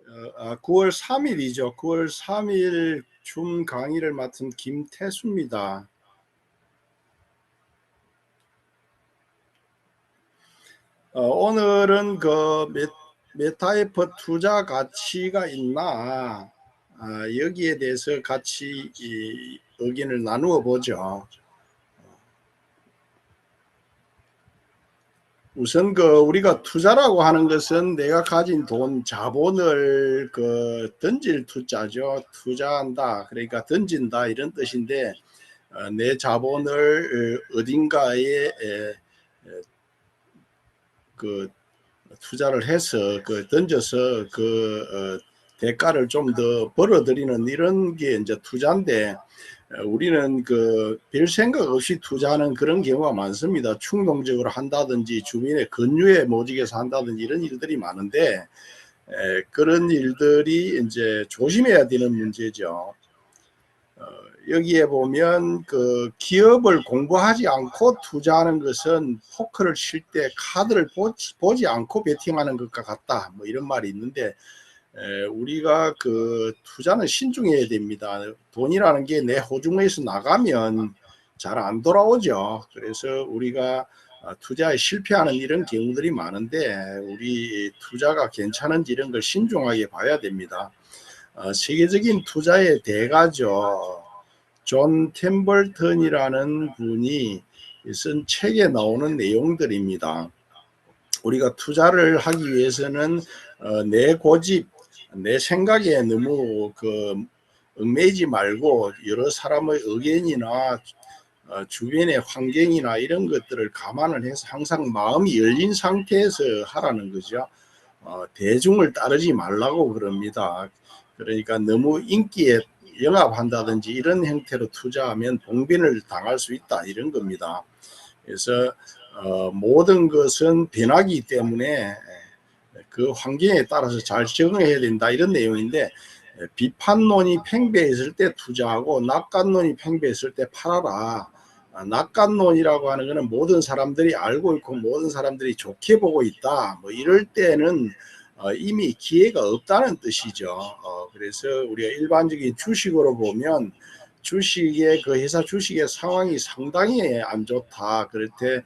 9월 3일이죠. 9월 3일 줌 강의를 맡은 김태수입니다. 오늘은 그 메타에프 투자 가치가 있나, 여기에 대해서 같이 의견을 나누어 보죠. 우선 우리가 투자라고 하는 것은 내가 가진 돈, 자본을 던질 투자죠. 투자한다, 그러니까 던진다, 이런 뜻인데, 내 자본을 어딘가에 투자를 해서 던져서 대가를 좀 더 벌어들이는 이런 게 이제 투자인데, 우리는 별 생각 없이 투자하는 그런 경우가 많습니다. 충동적으로 한다든지 주변에 권유에 모직해서 한다든지 이런 일들이 많은데, 그런 일들이 이제 조심해야 되는 문제죠. 여기에 보면 기업을 공부하지 않고 투자하는 것은 포커를 칠 때 카드를 보지 않고 베팅하는 것과 같다, 뭐 이런 말이 있는데, 우리가 투자는 신중해야 됩니다. 돈이라는 게 내 호중에서 나가면 잘 안 돌아오죠. 그래서 우리가 투자에 실패하는 이런 경우들이 많은데, 우리 투자가 괜찮은지 이런 걸 신중하게 봐야 됩니다. 세계적인 투자의 대가죠. 존 템벌턴이라는 분이 쓴 책에 나오는 내용들입니다. 우리가 투자를 하기 위해서는 내 고집, 내 생각에 너무 얽매이지 말고 여러 사람의 의견이나 주변의 환경이나 이런 것들을 감안을 해서 항상 마음이 열린 상태에서 하라는 거죠. 대중을 따르지 말라고 그럽니다. 그러니까 너무 인기에 영합한다든지 이런 형태로 투자하면 봉변을 당할 수 있다, 이런 겁니다. 그래서 모든 것은 변하기 때문에 그 환경에 따라서 잘 적응해야 된다, 이런 내용인데, 비판론이 팽배했을 때 투자하고 낙관론이 팽배했을 때 팔아라. 낙관론이라고 하는 것은 모든 사람들이 알고 있고 모든 사람들이 좋게 보고 있다, 뭐 이럴 때는 이미 기회가 없다는 뜻이죠. 그래서 우리가 일반적인 주식으로 보면 주식의 회사 주식의 상황이 상당히 안 좋다, 그럴 때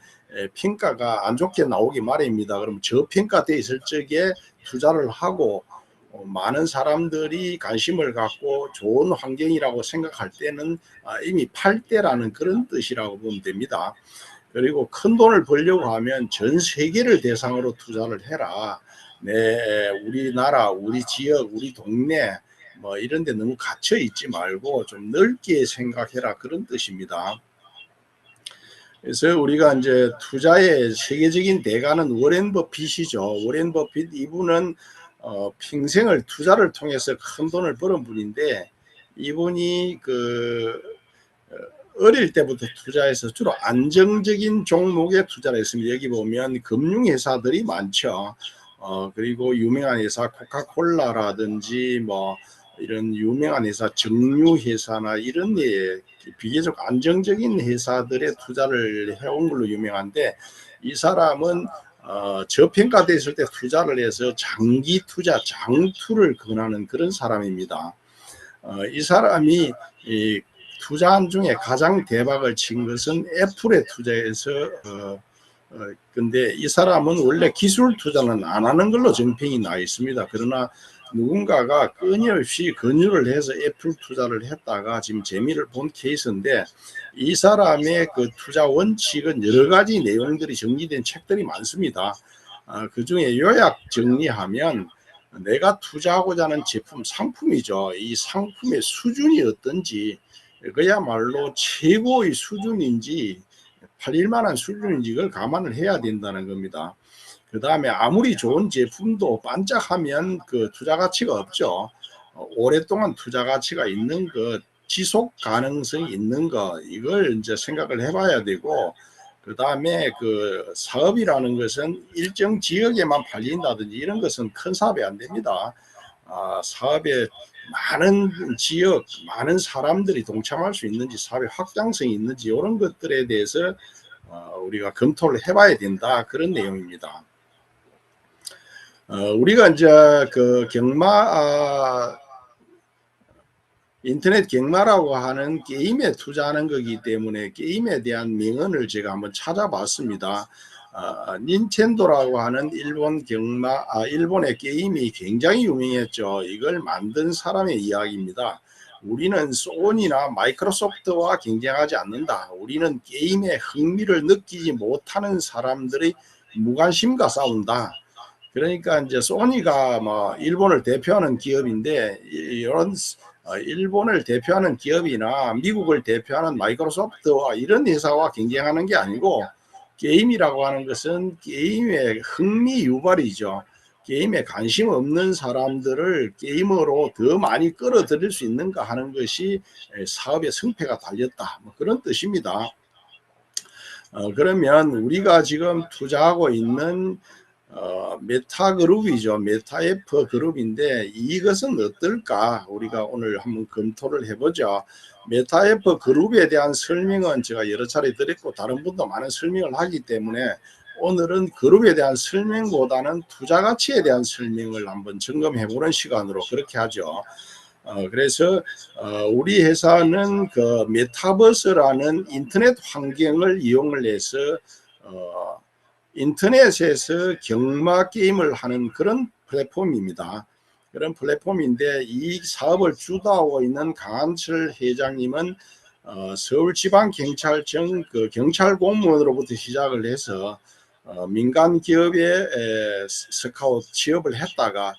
평가가 안 좋게 나오기 마련입니다. 그럼 저평가되어 있을 적에 투자를 하고 많은 사람들이 관심을 갖고 좋은 환경이라고 생각할 때는 이미 팔 때라는 그런 뜻이라고 보면 됩니다. 그리고 큰 돈을 벌려고 하면 전 세계를 대상으로 투자를 해라. 우리나라, 우리 지역, 우리 동네 뭐 이런 데 너무 갇혀 있지 말고 좀 넓게 생각해라, 그런 뜻입니다. 그래서 우리가 이제 투자의 세계적인 대가는 워렌 버핏이죠. 워렌 버핏, 이분은 평생을 투자를 통해서 큰 돈을 벌은 분인데, 이분이 어릴 때부터 투자해서 주로 안정적인 종목에 투자를 했습니다. 여기 보면 금융회사들이 많죠. 그리고 유명한 회사 코카콜라라든지 뭐 이런 유명한 회사, 정유회사나 이런 데 비교적 안정적인 회사들의 투자를 해온 걸로 유명한데, 이 사람은 저평가됐을 때 투자를 해서 장기 투자, 장투를 권하는 그런 사람입니다. 이 사람이 투자한 중에 가장 대박을 친 것은 애플에 투자해서 근데 이 사람은 원래 기술 투자는 안 하는 걸로 정평이 나 있습니다. 그러나 누군가가 끊임없이 권유를 해서 애플 투자를 했다가 지금 재미를 본 케이스인데, 이 사람의 투자 원칙은 여러 가지 내용들이 정리된 책들이 많습니다. 그 중에 요약 정리하면, 내가 투자하고자 하는 제품, 상품이죠. 이 상품의 수준이 어떤지, 그야말로 최고의 수준인지 팔릴 만한 수준인지 이걸 감안을 해야 된다는 겁니다. 그 다음에 아무리 좋은 제품도 반짝하면 투자 가치가 없죠. 오랫동안 투자 가치가 있는 것, 지속 가능성이 있는 것, 이걸 이제 생각을 해봐야 되고, 그 다음에 사업이라는 것은 일정 지역에만 팔린다든지 이런 것은 큰 사업이 안 됩니다. 사업에 많은 지역, 많은 사람들이 동참할 수 있는지, 사업의 확장성이 있는지, 이런 것들에 대해서 우리가 검토를 해봐야 된다, 그런 내용입니다. 우리가 이제 그 인터넷 경마라고 하는 게임에 투자하는 거기 때문에 게임에 대한 명언을 제가 한번 찾아봤습니다. 닌텐도라고 하는 일본의 게임이 굉장히 유명했죠. 이걸 만든 사람의 이야기입니다. 우리는 소니나 마이크로소프트와 경쟁하지 않는다. 우리는 게임에 흥미를 느끼지 못하는 사람들의 무관심과 싸운다. 그러니까 이제 소니가 뭐 일본을 대표하는 기업인데 이런 일본을 대표하는 기업이나 미국을 대표하는 마이크로소프트와 이런 회사와 경쟁하는 게 아니고 게임이라고 하는 것은 게임의 흥미 유발이죠. 게임에 관심 없는 사람들을 게임으로 더 많이 끌어들일 수 있는가 하는 것이 사업의 승패가 달렸다. 뭐 그런 뜻입니다. 그러면 우리가 지금 투자하고 있는 메타그룹이죠. 메타F 그룹인데 이것은 어떨까? 우리가 오늘 한번 검토를 해보죠. 메타F 그룹에 대한 설명은 제가 여러 차례 드렸고 다른 분도 많은 설명을 하기 때문에 오늘은 그룹에 대한 설명보다는 투자 가치에 대한 설명을 한번 점검해보는 시간으로 그렇게 하죠. 그래서 우리 회사는 그 메타버스라는 인터넷 환경을 이용을 해서 인터넷에서 경마 게임을 하는 그런 플랫폼입니다. 그런 플랫폼인데 이 사업을 주도하고 있는 강한철 회장님은 서울지방경찰청 그 경찰 공무원으로부터 시작을 해서 민간 기업에 스카우트 취업을 했다가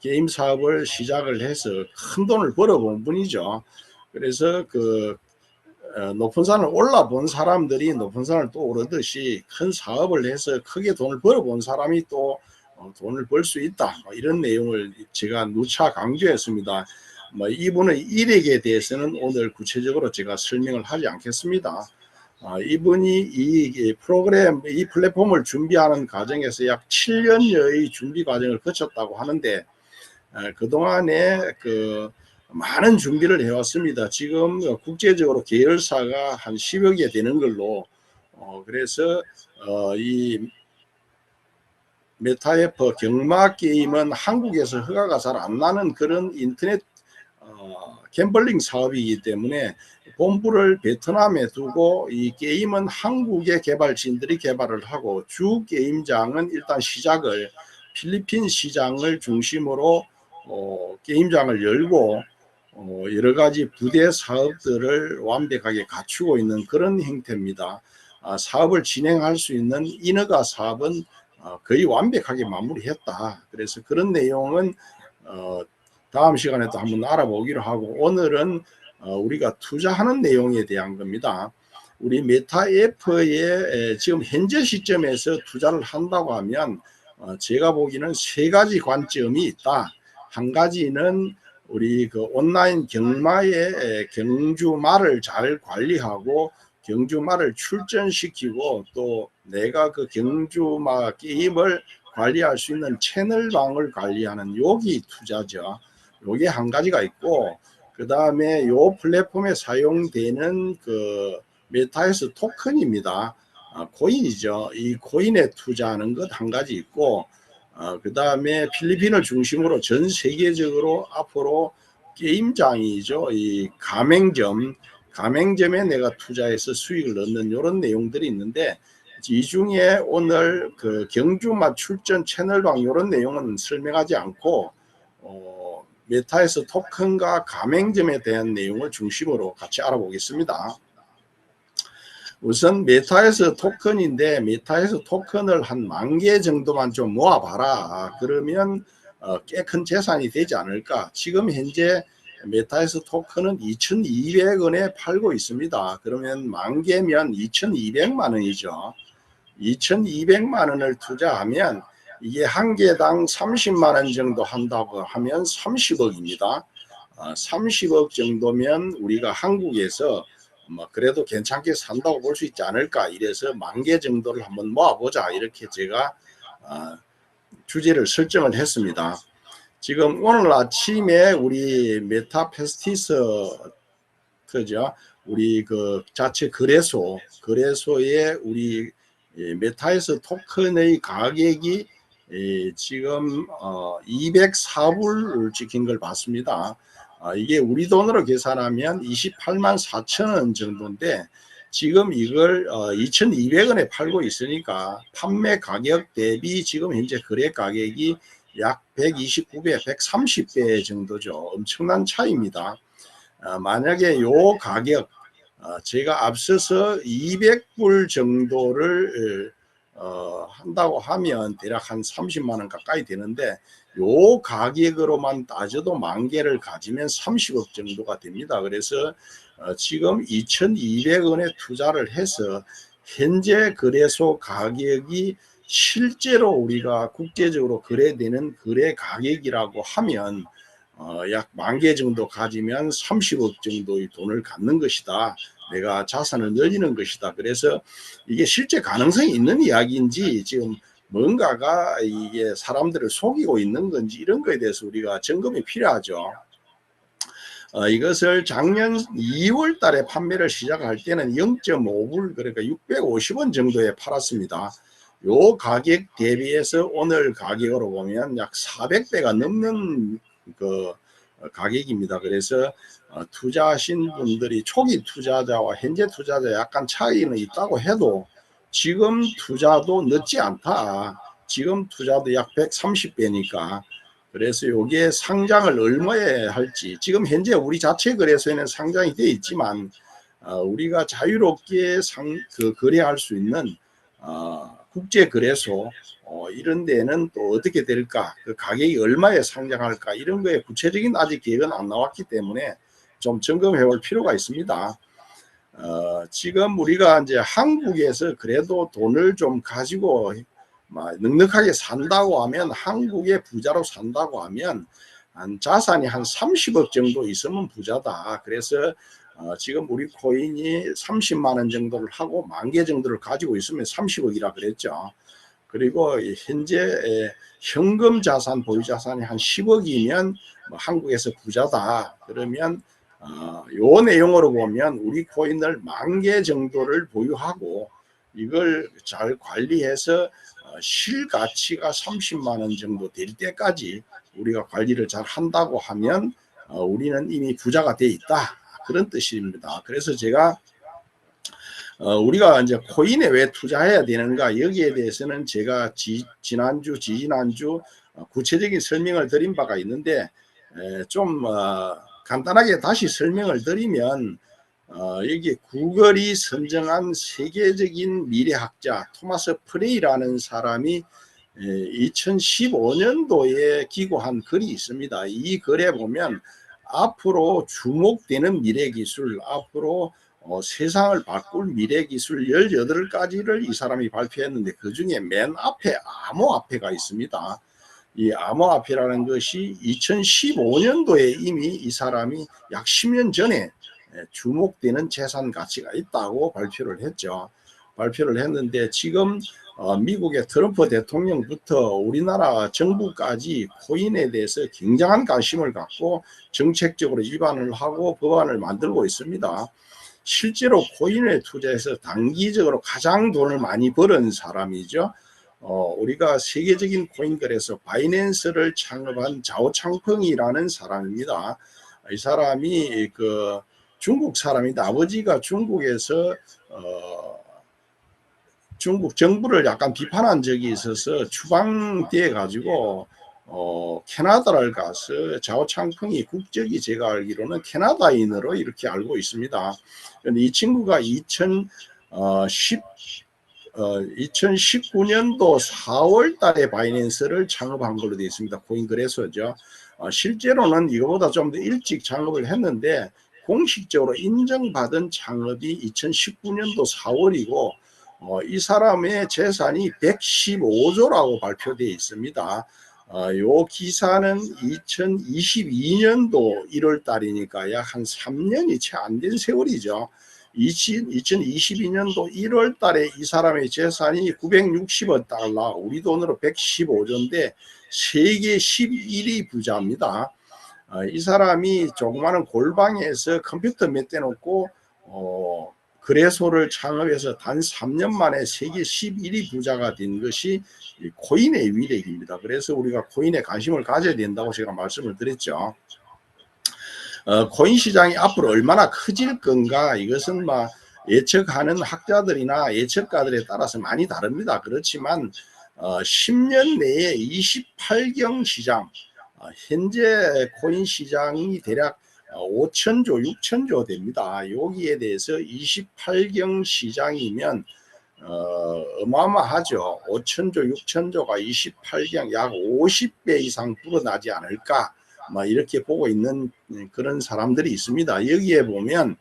게임 사업을 시작을 해서 큰 돈을 벌어본 분이죠. 그래서 그 높은 산을 올라본 사람들이 높은 산을 또 오르듯이 큰 사업을 해서 크게 돈을 벌어본 사람이 또 돈을 벌 수 있다. 이런 내용을 제가 누차 강조했습니다. 이분의 일액에 대해서는 오늘 구체적으로 제가 설명을 하지 않겠습니다. 이분이 이 프로그램, 이 플랫폼을 준비하는 과정에서 약 7년여의 준비 과정을 거쳤다고 하는데 그동안에 그 많은 준비를 해왔습니다. 지금 국제적으로 계열사가 한 10여 개 되는 걸로 그래서 이 메타에프 경마 게임은 한국에서 허가가 잘 안 나는 그런 인터넷 갬블링 사업이기 때문에 본부를 베트남에 두고 이 게임은 한국의 개발진들이 개발을 하고 주 게임장은 일단 시작을 필리핀 시장을 중심으로 게임장을 열고 여러 가지 부대 사업들을 완벽하게 갖추고 있는 그런 형태입니다. 사업을 진행할 수 있는 인허가 사업은 거의 완벽하게 마무리했다. 그래서 그런 내용은 다음 시간에 또 한번 알아보기로 하고 오늘은 우리가 투자하는 내용에 대한 겁니다. 우리 메타F에 지금 현재 시점에서 투자를 한다고 하면 제가 보기에는 세 가지 관점이 있다. 한 가지는 우리 그 온라인 경마의 경주마를 잘 관리하고 경주마를 출전시키고 또 내가 그 경주마 게임을 관리할 수 있는 채널방을 관리하는 여기 투자죠. 요게 한 가지가 있고 그 다음에 요 플랫폼에 사용되는 그 메타에스 토큰입니다. 코인이죠. 이 코인에 투자하는 것 한 가지 있고 그 다음에 필리핀을 중심으로 전 세계적으로 앞으로 게임장이죠. 이 가맹점에 내가 투자해서 수익을 얻는 이런 내용들이 있는데 이 중에 오늘 그 경주마 출전 채널방 이런 내용은 설명하지 않고 메타에서 토큰과 가맹점에 대한 내용을 중심으로 같이 알아보겠습니다. 우선 메타에서 토큰인데 메타에서 토큰을 한 10,000개 정도만 좀 모아봐라. 그러면 꽤 큰 재산이 되지 않을까. 지금 현재 메타에서 토큰은 2,200원에 팔고 있습니다. 그러면 10,000개면 2,200만 원이죠. 2,200만 원을 투자하면 이게 한 개당 30만 원 정도 한다고 하면 30억입니다. 30억 정도면 우리가 한국에서 그래도 괜찮게 산다고 볼 수 있지 않을까 이래서 10,000개 정도를 한번 모아보자 이렇게 제가 주제를 설정을 했습니다. 지금 오늘 아침에 우리 메타페스티스 그죠? 우리 그 자체 거래소에 우리 메타에서 토큰의 가격이 지금 204불을 찍힌 걸 봤습니다. 이게 우리 돈으로 계산하면 28만 4천 원 정도인데 지금 이걸 2,200원에 팔고 있으니까 판매 가격 대비 지금 현재 거래 가격이 약 129배, 130배 정도죠. 엄청난 차이입니다. 만약에 요 가격 제가 앞서서 200불 정도를 한다고 하면 대략 한 30만 원 가까이 되는데 요 가격으로만 따져도 만 개를 가지면 30억 정도가 됩니다. 그래서 지금 2,200원에 투자를 해서 현재 거래소 가격이 실제로 우리가 국제적으로 거래되는 거래 가격이라고 하면 약 만 개 정도 가지면 30억 정도의 돈을 갖는 것이다. 내가 자산을 늘리는 것이다. 그래서 이게 실제 가능성이 있는 이야기인지 지금 뭔가가 이게 사람들을 속이고 있는 건지 이런 거에 대해서 우리가 점검이 필요하죠. 이것을 작년 2월 달에 판매를 시작할 때는 0.5불 그러니까 650원 정도에 팔았습니다. 요 가격 대비해서 오늘 가격으로 보면 약 400배가 넘는 그 가격입니다. 그래서 투자하신 분들이 초기 투자자와 현재 투자자 약간 차이는 있다고 해도 지금 투자도 늦지 않다. 지금 투자도 약 130배니까 그래서 이게 상장을 얼마에 할지 지금 현재 우리 자체 거래소에는 상장이 되어 있지만 우리가 자유롭게 거래할 수 있는 국제 거래소 이런 데는 또 어떻게 될까 그 가격이 얼마에 상장할까 이런 거에 구체적인 아직 계획은 안 나왔기 때문에 좀 점검해 볼 필요가 있습니다. 지금 우리가 이제 한국에서 그래도 돈을 좀 가지고 넉넉하게 산다고 하면 한국의 부자로 산다고 하면 자산이 한 30억 정도 있으면 부자다. 그래서 지금 우리 코인이 30만 원 정도를 하고 만 개 정도를 가지고 있으면 30억이라 그랬죠. 그리고 현재 현금 자산 보유 자산이 한 10억이면 한국에서 부자다. 그러면 요 내용으로 보면 우리 코인을 만 개 정도를 보유하고 이걸 잘 관리해서 실가치가 30만 원 정도 될 때까지 우리가 관리를 잘 한다고 하면 우리는 이미 부자가 돼 있다. 그런 뜻입니다. 그래서 제가 우리가 이제 코인에 왜 투자해야 되는가 여기에 대해서는 제가 지난주 지지난주 구체적인 설명을 드린 바가 있는데 좀 간단하게 다시 설명을 드리면 여기 구글이 선정한 세계적인 미래학자 토마스 프레이라는 사람이 2015년도에 기고한 글이 있습니다. 이 글에 보면 앞으로 주목되는 미래기술, 앞으로 세상을 바꿀 미래기술 18가지를 이 사람이 발표했는데 그중에 맨 앞에 암호화폐가 있습니다. 이 암호화폐라는 것이 2015년도에 이미 이 사람이 약 10년 전에 주목되는 재산 가치가 있다고 발표를 했죠. 발표를 했는데 지금 미국의 트럼프 대통령부터 우리나라 정부까지 코인에 대해서 굉장한 관심을 갖고 정책적으로 위반을 하고 법안을 만들고 있습니다. 실제로 코인에 투자해서 단기적으로 가장 돈을 많이 버는 사람이죠. 우리가 세계적인 코인 거래소 바이낸스를 창업한 자오창펑이라는 사람입니다. 이 사람이 그 중국 사람인데 아버지가 중국에서 중국 정부를 약간 비판한 적이 있어서 추방돼 가지고 캐나다를 가서 자오창펑이 국적이 제가 알기로는 캐나다인으로 이렇게 알고 있습니다. 그런데 이 친구가 2019년도 4월 달에 바이낸스를 창업한 걸로 되어 있습니다. 코인 거래소죠. 실제로는 이거보다 좀 더 일찍 창업을 했는데 공식적으로 인정받은 창업이 2019년도 4월이고 이 사람의 재산이 115조라고 발표되어 있습니다. 요 기사는 2022년도 1월 달이니까 약 한 3년이 채 안 된 세월이죠. 2022년도 1월 달에 이 사람의 재산이 960억 달러, 우리 돈으로 115조인데 세계 11위 부자입니다. 이 사람이 조그마한 골방에서 컴퓨터 몇 대 놓고 거래소를 창업해서 단 3년 만에 세계 11위 부자가 된 것이 코인의 위력입니다. 그래서 우리가 코인에 관심을 가져야 된다고 제가 말씀을 드렸죠. 코인 시장이 앞으로 얼마나 커질 건가, 이것은 막 예측하는 학자들이나 예측가들에 따라서 많이 다릅니다. 그렇지만 10년 내에 28경 시장, 현재 코인 시장이 대략 5천조, 6천조 됩니다. 여기에 대해서 28경 시장이면 어마어마하죠. 5천조, 6천조가 28경 약 50배 이상 불어나지 않을까, 이렇게 보고 있는 그런 사람들이 있습니다. 여기에 보면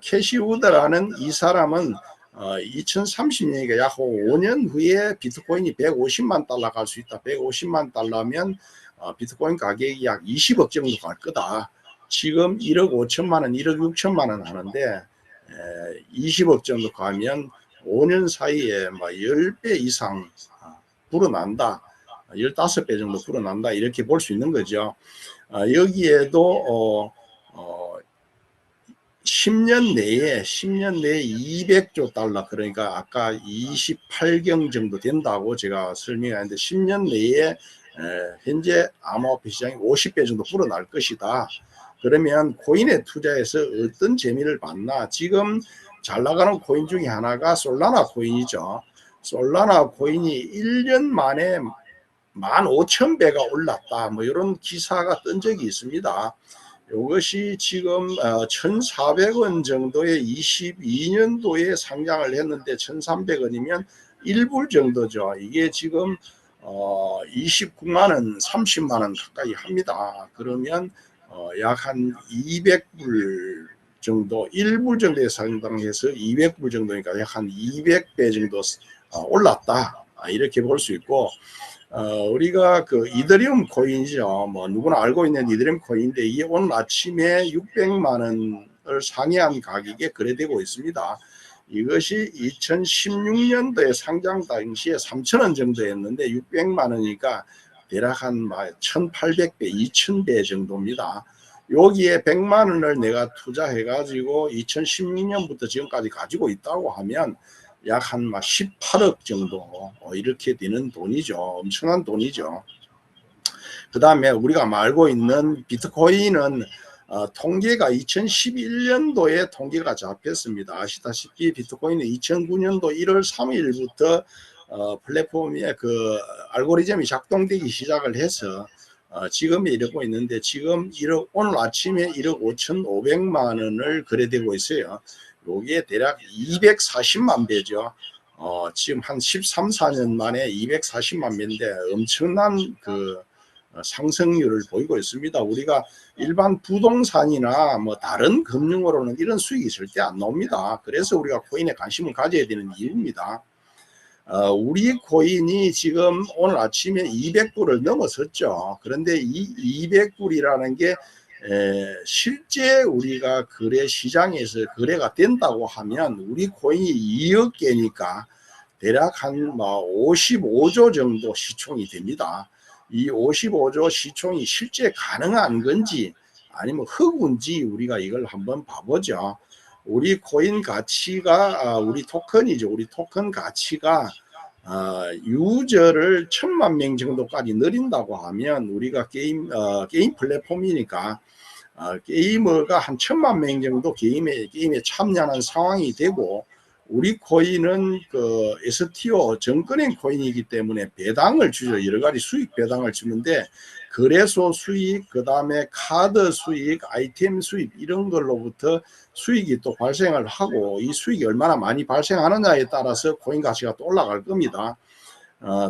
캐시 우드라는 이 사람은 2030년이니까 약 5년 후에 비트코인이 150만 달러 갈 수 있다. 150만 달러면 비트코인 가격이 약 20억 정도 갈 거다. 지금 1억 5천만 원, 1억 6천만 원 하는데 20억 정도 가면 5년 사이에 10배 이상 불어난다. 15배 정도 불어난다. 이렇게 볼 수 있는 거죠. 여기에도 10년 내에 200조 달러, 그러니까 아까 28경 정도 된다고 제가 설명했는데 10년 내에 현재 암호화폐 시장이 50배 정도 불어날 것이다. 그러면 코인에 투자해서 어떤 재미를 받나? 지금 잘 나가는 코인 중에 하나가 솔라나 코인이죠. 솔라나 코인이 1년 만에 15,000배가 올랐다. 이런 기사가 뜬 적이 있습니다. 이것이 지금 1,400원 정도의 22년도에 상장을 했는데 1,300원이면 1불 정도죠. 이게 지금 29만 원, 30만 원 가까이 합니다. 그러면 약 한 200불 정도, 1불 정도에 상당해서 200불 정도니까 약 한 200배 정도 올랐다. 이렇게 볼 수 있고, 우리가 그 이더리움 코인이죠. 누구나 알고 있는 이더리움 코인인데 이게 오늘 아침에 600만 원을 상회한 가격에 거래되고 있습니다. 이것이 2016년도에 상장 당시에 3,000원 정도였는데 600만 원이니까 대략 한 1,800배, 2,000배 정도입니다. 여기에 100만 원을 내가 투자해 가지고 2016년부터 지금까지 가지고 있다고 하면 약 한 18억 정도 이렇게 되는 돈이죠. 엄청난 돈이죠. 그 다음에 우리가 알고 있는 비트코인은 통계가 2011년도에 통계가 잡혔습니다. 아시다시피 비트코인은 2009년도 1월 3일부터 플랫폼에 그 알고리즘이 작동되기 시작을 해서 지금에 이르고 있는데 지금 오늘 아침에 1억 5,500만 원을 거래되고 있어요. 여기에 대략 240만 배죠. 지금 한 13, 14년 만에 240만 배인데 엄청난 그 상승률을 보이고 있습니다. 우리가 일반 부동산이나 다른 금융으로는 이런 수익이 절대 안 나옵니다. 그래서 우리가 코인에 관심을 가져야 되는 이유입니다. 우리 코인이 지금 오늘 아침에 200불을 넘어섰죠. 그런데 이 200불이라는 게 실제 우리가 거래 시장에서 거래가 된다고 하면 우리 코인이 2억 개니까 대략 한 55조 정도 시총이 됩니다. 이 55조 시총이 실제 가능한 건지 아니면 허구인지 우리가 이걸 한번 봐보죠. 우리 코인 가치가 우리 토큰이죠. 우리 토큰 가치가 유저를 1,000만 명 정도까지 늘린다고 하면 우리가 게임 플랫폼이니까 게이머가 한 1,000만 명 정도 게임에 참여하는 상황이 되고 우리 코인은 그 STO 정권행 코인이기 때문에 배당을 주죠. 여러 가지 수익 배당을 주는데 거래소 수익, 그 다음에 카드 수익, 아이템 수익 이런 걸로부터 수익이 또 발생을 하고 이 수익이 얼마나 많이 발생하느냐에 따라서 코인 가치가 또 올라갈 겁니다.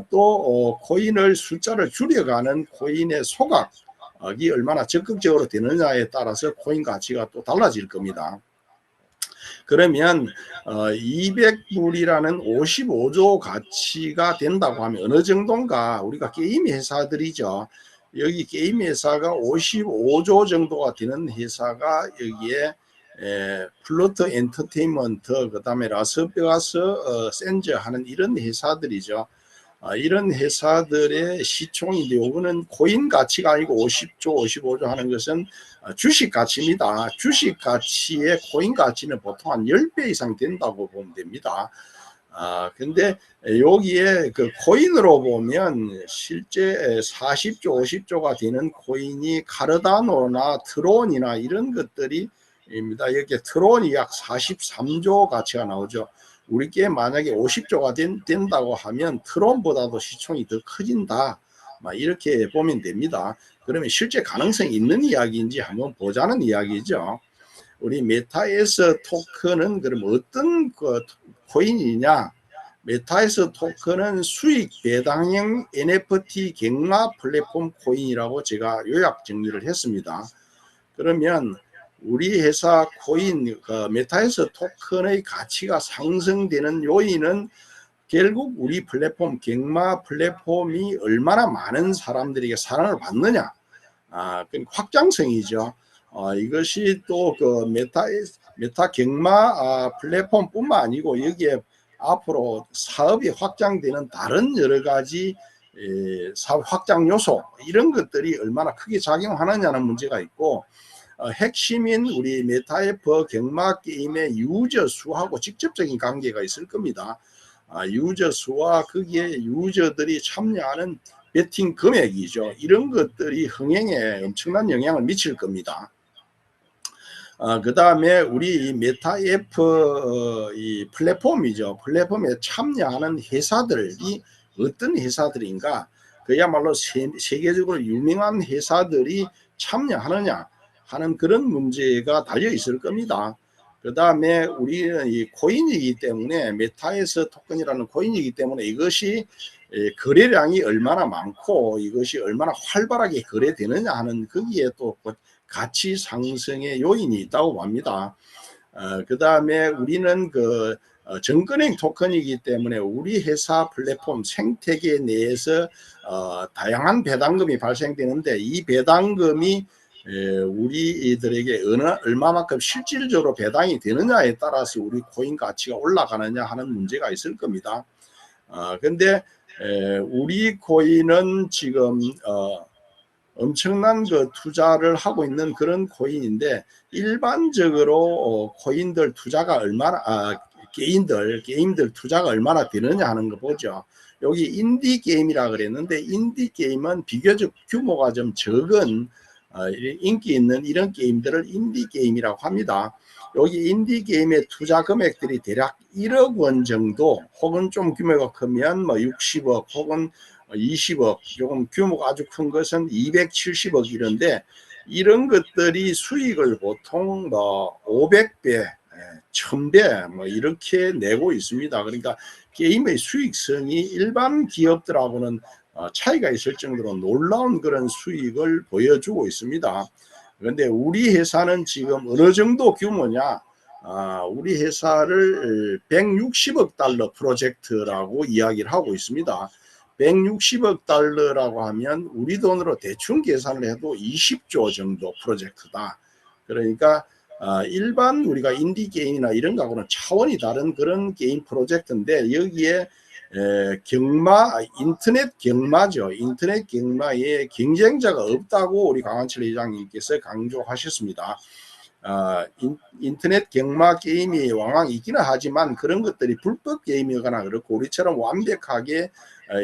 또 코인을 숫자를 줄여가는 코인의 소각이 얼마나 적극적으로 되느냐에 따라서 코인 가치가 또 달라질 겁니다. 그러면 200불이라는 55조 가치가 된다고 하면 어느 정도인가? 우리가 게임 회사들이죠. 여기 게임 회사가 55조 정도가 되는 회사가 여기에 플루토 엔터테인먼트, 그 다음에 라스베가스 샌즈 하는 이런 회사들이죠. 이런 회사들의 시총인데 요거는 코인 가치가 아니고 50조, 55조 하는 것은 주식 가치입니다. 주식 가치의 코인 가치는 보통 한 10배 이상 된다고 보면 됩니다. 근데 여기에 그 코인으로 보면 실제 40조, 50조가 되는 코인이 카르다노나 트론이나 이런 것들이 입니다. 여기에 트론이 약 43조 가치가 나오죠. 우리께 만약에 50조가 된다고 하면 트론보다도 시총이 더 커진다. 이렇게 보면 됩니다. 그러면 실제 가능성이 있는 이야기인지 한번 보자는 이야기죠. 우리 메타에서 토큰은 그럼 어떤 그 코인이냐? 메타에서 토큰은 수익 배당형 NFT 갱마 플랫폼 코인이라고 제가 요약 정리를 했습니다. 그러면 우리 회사 코인 메타에서 토큰의 가치가 상승되는 요인은 결국 우리 플랫폼 갱마 플랫폼이 얼마나 많은 사람들에게 사랑을 받느냐, 그러니까 확장성이죠. 이것이 또 그 메타 갱마 플랫폼뿐만 아니고 여기에 앞으로 사업이 확장되는 다른 여러 가지 사업 확장 요소 이런 것들이 얼마나 크게 작용하느냐는 문제가 있고, 핵심인 우리 메타에프 갱마 게임의 유저 수하고 직접적인 관계가 있을 겁니다. 유저 수와 거기에 유저들이 참여하는 베팅 금액이죠. 이런 것들이 흥행에 엄청난 영향을 미칠 겁니다. 그 다음에 우리 메타에프 이 플랫폼이죠. 플랫폼에 참여하는 회사들이 어떤 회사들인가? 그야말로 세계적으로 유명한 회사들이 참여하느냐 하는 그런 문제가 달려 있을 겁니다. 그 다음에 우리는 이 코인이기 때문에 메타에서 토큰이라는 코인이기 때문에 이것이 거래량이 얼마나 많고 이것이 얼마나 활발하게 거래되느냐 하는 거기에 또 가치 상승의 요인이 있다고 봅니다. 그 다음에 우리는 그 정근행 토큰이기 때문에 우리 회사 플랫폼 생태계 내에서 다양한 배당금이 발생되는데 이 배당금이 우리들에게 얼마만큼 실질적으로 배당이 되느냐에 따라서 우리 코인 가치가 올라가느냐 하는 문제가 있을 겁니다. 근데 우리 코인은 지금 엄청난 그 투자를 하고 있는 그런 코인인데 일반적으로 코인들 투자가 얼마나 게임들 투자가 얼마나 되느냐 하는 거 보죠. 여기 인디 게임이라 그랬는데 인디 게임은 비교적 규모가 좀 적은 인기 있는 이런 게임들을 인디 게임이라고 합니다. 여기 인디 게임의 투자 금액들이 대략 1억 원 정도 혹은 좀 규모가 크면 뭐 60억 혹은 20억, 조금 규모가 아주 큰 것은 270억 이런데 이런 것들이 수익을 보통 뭐 500배, 1000배 뭐 이렇게 내고 있습니다. 그러니까 게임의 수익성이 일반 기업들하고는 차이가 있을 정도로 놀라운 그런 수익을 보여주고 있습니다. 그런데 우리 회사는 지금 어느 정도 규모냐? 우리 회사를 160억 달러 프로젝트라고 이야기를 하고 있습니다. 160억 달러라고 하면 우리 돈으로 대충 계산을 해도 20조 정도 프로젝트다. 그러니까 일반 우리가 인디 게임이나 이런 거하고는 차원이 다른 그런 게임 프로젝트인데 여기에 인터넷 경마죠. 인터넷 경마에 경쟁자가 없다고 우리 강한철 회장님께서 강조하셨습니다. 인터넷 경마 게임이 왕왕 있기는 하지만 그런 것들이 불법 게임이거나 그렇고 우리처럼 완벽하게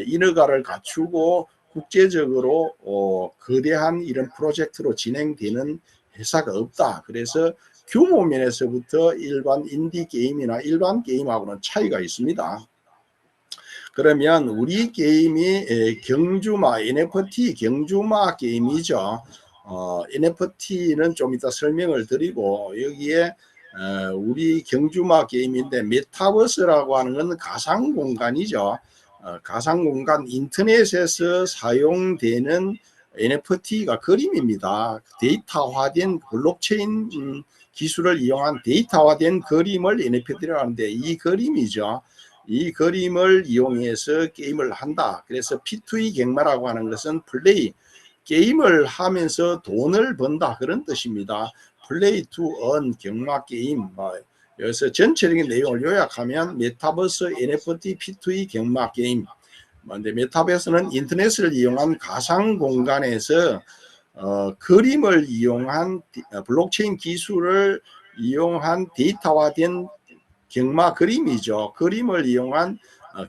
인허가를 갖추고 국제적으로 거대한 이런 프로젝트로 진행되는 회사가 없다. 그래서 규모 면에서부터 일반 인디 게임이나 일반 게임하고는 차이가 있습니다. 그러면 우리 게임이 경주마 NFT 경주마 게임이죠. NFT는 좀 이따 설명을 드리고 여기에 우리 경주마 게임인데 메타버스라고 하는 건 가상 공간이죠. 가상 공간 인터넷에서 사용되는 NFT가 그림입니다. 데이터화된 블록체인 기술을 이용한 데이터화된 그림을 NFT라고 하는데 이 그림이죠. 이 그림을 이용해서 게임을 한다. 그래서 P2E 갱마라고 하는 것은 플레이, 게임을 하면서 돈을 번다 그런 뜻입니다. 플레이 투 언 경마 게임. 여기서 전체적인 내용을 요약하면 메타버스 NFT P2E 경마 게임. 근데 메타버스는 인터넷을 이용한 가상 공간에서 그림을 이용한 블록체인 기술을 이용한 데이터화된 경마 그림이죠. 그림을 이용한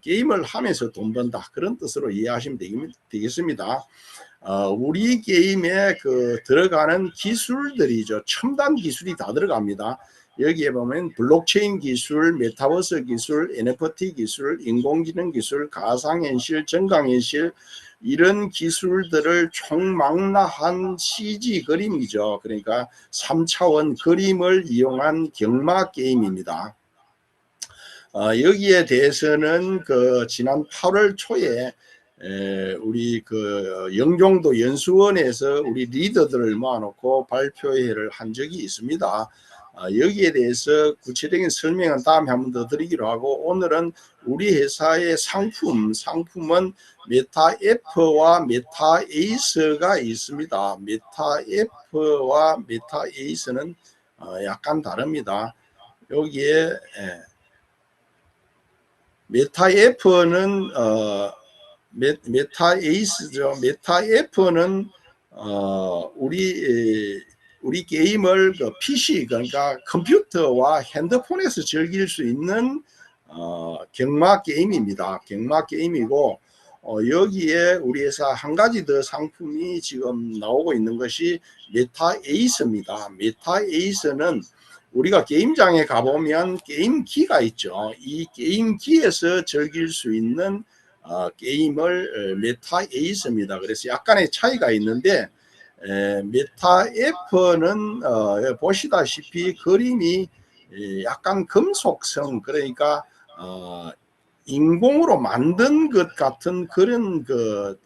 게임을 하면서 돈 번다. 그런 뜻으로 이해하시면 되겠습니다. 우리 게임에 들어가는 기술들이죠. 첨단 기술이 다 들어갑니다. 여기에 보면 블록체인 기술, 메타버스 기술, NFT 기술, 인공지능 기술, 가상현실, 증강현실 이런 기술들을 총망라한 CG 그림이죠. 그러니까 3차원 그림을 이용한 경마 게임입니다. 여기에 대해서는 지난 8월 초에 우리 영종도 연수원에서 우리 리더들을 모아놓고 발표회를 한 적이 있습니다. 여기에 대해서 구체적인 설명은 다음에 한 번 더 드리기로 하고, 오늘은 우리 회사의 상품은 메타F와 메타에이스가 있습니다. 메타F와 메타에이스는 약간 다릅니다. 여기에 메타F는 메타에이스죠. 메타F는 우리 게임을 PC, 그러니까 컴퓨터와 핸드폰에서 즐길 수 있는 경마 게임입니다. 경마 게임이고, 여기에 우리 회사 한 가지 더 상품이 지금 나오고 있는 것이 메타에이스입니다. 메타에이스는 우리가 게임장에 가보면 게임기가 있죠. 이 게임기에서 즐길 수 있는 게임을 메타에이스입니다. 그래서 약간의 차이가 있는데, 메타F는 보시다시피 그림이 약간 금속성, 그러니까 인공으로 만든 것 같은 그런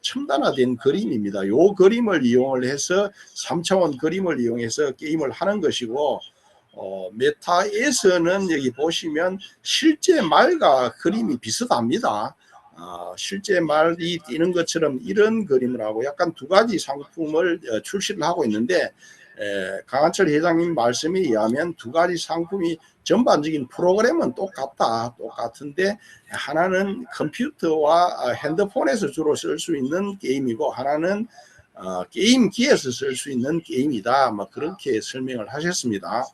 첨단화된 그림입니다. 요 그림을 이용을 해서 3차원 그림을 이용해서 게임을 하는 것이고, 메타에서는 여기 보시면 실제 말과 그림이 비슷합니다. 실제 말이 뛰는 것처럼 이런 그림을 하고 약간 두 가지 상품을 출시를 하고 있는데, 강한철 회장님 말씀에 의하면 두 가지 상품이 전반적인 프로그램은 똑같은데 하나는 컴퓨터와 핸드폰에서 주로 쓸 수 있는 게임이고 하나는 게임기에서 쓸 수 있는 게임이다. 그렇게 설명을 하셨습니다.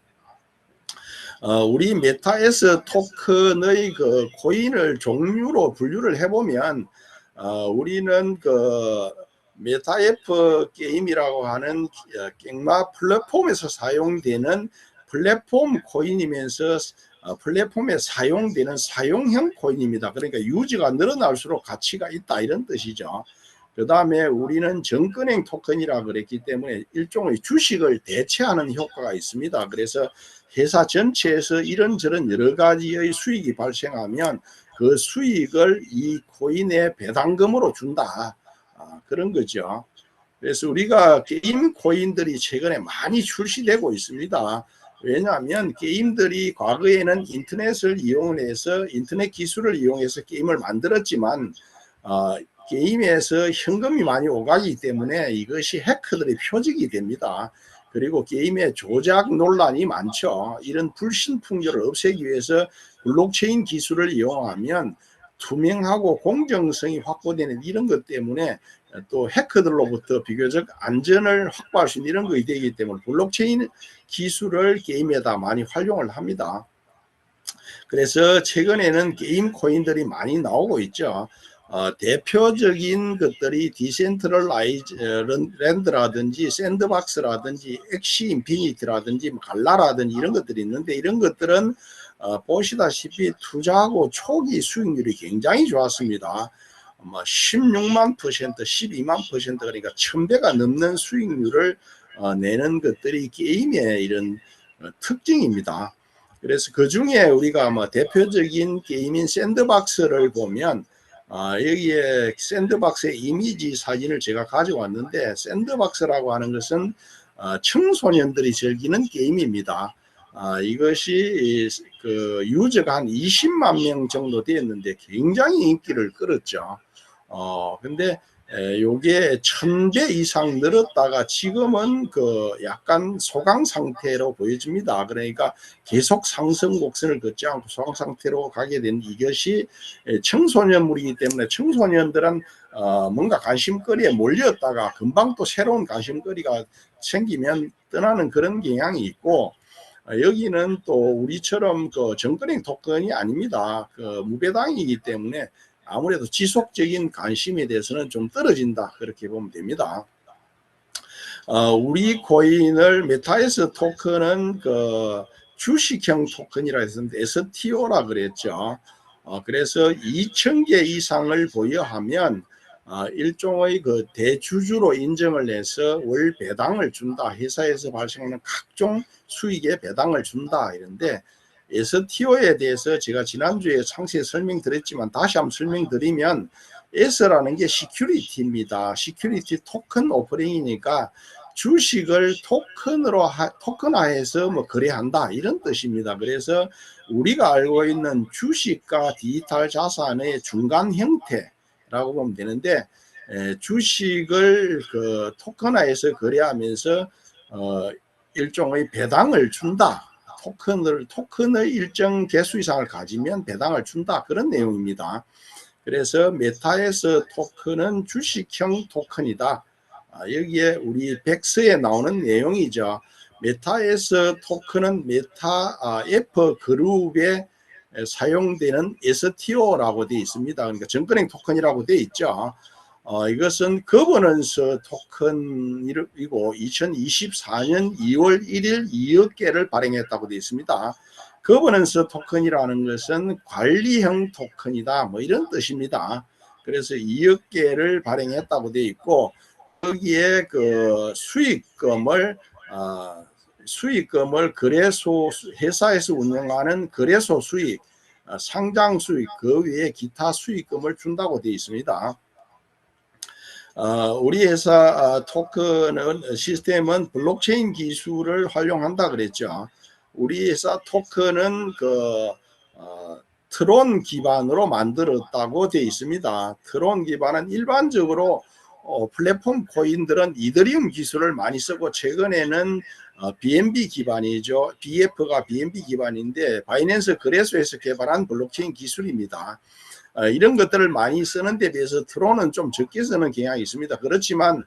우리 메타에스 토큰의 코인을 종류로 분류를 해보면 우리는 메타F 게임이라고 하는 갱마 플랫폼에서 사용되는 플랫폼 코인이면서 플랫폼에 사용되는 사용형 코인입니다. 그러니까 유지가 늘어날수록 가치가 있다, 이런 뜻이죠. 그 다음에 우리는 정근행 토큰이라 그랬기 때문에 일종의 주식을 대체하는 효과가 있습니다. 그래서 회사 전체에서 이런저런 여러 가지의 수익이 발생하면 그 수익을 이 코인의 배당금으로 준다. 그런 거죠. 그래서 우리가 게임 코인들이 최근에 많이 출시되고 있습니다. 왜냐하면 게임들이 과거에는 인터넷을 이용해서 인터넷 기술을 이용해서 게임을 만들었지만 게임에서 현금이 많이 오가기 때문에 이것이 해커들의 표적이 됩니다. 그리고 게임의 조작 논란이 많죠. 이런 불신풍조를 없애기 위해서 블록체인 기술을 이용하면 투명하고 공정성이 확보되는 이런 것 때문에 또 해커들로부터 비교적 안전을 확보할 수 있는 이런 것이 되기 때문에 블록체인 기술을 게임에다 많이 활용을 합니다. 그래서 최근에는 게임 코인들이 많이 나오고 있죠. 대표적인 것들이 디센트럴라이즈 랜드라든지 샌드박스라든지 엑시 인피니티라든지 갈라라든지 이런 것들이 있는데, 이런 것들은 보시다시피 투자하고 초기 수익률이 굉장히 좋았습니다. 16만 %, 12만 %, 그러니까 1000배가 넘는 수익률을 내는 것들이 게임의 이런 특징입니다. 그래서 그 중에 우리가 대표적인 게임인 샌드박스를 보면 여기에 샌드박스의 이미지 사진을 제가 가져왔는데, 샌드박스라고 하는 것은 청소년들이 즐기는 게임입니다. 이것이 유저가 한 20만 명 정도 되었는데 굉장히 인기를 끌었죠. 근데 요게 1000배 이상 늘었다가 지금은 그 약간 소강 상태로 보여집니다. 그러니까 계속 상승 곡선을 걷지 않고 소강 상태로 가게 된 이것이 청소년물이기 때문에 청소년들은 뭔가 관심거리에 몰렸다가 금방 또 새로운 관심거리가 생기면 떠나는 그런 경향이 있고, 여기는 또 우리처럼 그 정권행 토큰이 아닙니다. 그 무배당이기 때문에 아무래도 지속적인 관심에 대해서는 좀 떨어진다, 그렇게 보면 됩니다. 우리 코인을 메타에서 토큰은 그 주식형 토큰이라 했었는데 STO라 그랬죠. 그래서 2000개 이상을 보유하면 일종의 그 대주주로 인정을 해서 월 배당을 준다. 회사에서 발생하는 각종 수익에 배당을 준다. 이런데 STO에 대해서 제가 지난주에 상세히 설명드렸지만 다시 한번 설명드리면, S라는 게 시큐리티입니다. 시큐리티 토큰 오퍼링이니까 주식을 토큰화해서 뭐 거래한다, 이런 뜻입니다. 그래서 우리가 알고 있는 주식과 디지털 자산의 중간 형태라고 보면 되는데, 주식을 그 토큰화해서 거래하면서 일종의 배당을 준다. 토큰을 일정 개수 이상을 가지면 배당을 준다, 그런 내용입니다. 그래서 메타에서 토큰은 주식형 토큰이다. 여기에 우리 백서에 나오는 내용이죠. 메타에서 토큰은 메타 F 그룹에 사용되는 STO라고 되어 있습니다. 그러니까 정권행 토큰이라고 되어 있죠. 이것은 거버넌스 토큰이고 2024년 2월 1일 2억 개를 발행했다고 되어 있습니다. 거버넌스 토큰이라는 것은 관리형 토큰이다, 뭐 이런 뜻입니다. 그래서 2억 개를 발행했다고 되어 있고, 거기에 그 수익금을 거래소, 회사에서 운영하는 거래소 수익, 상장 수익, 그 외에 기타 수익금을 준다고 되어 있습니다. 우리 회사 토큰은 시스템은 블록체인 기술을 활용한다 그랬죠. 우리 회사 토큰은 그 트론 기반으로 만들었다고 되어 있습니다. 트론 기반은 일반적으로 플랫폼 코인들은 이더리움 기술을 많이 쓰고, 최근에는 BNB 기반이죠. BF가 BNB 기반인데 바이낸스 거래소에서 개발한 블록체인 기술입니다. 이런 것들을 많이 쓰는 데 비해서 트론은 좀 적게 쓰는 경향이 있습니다. 그렇지만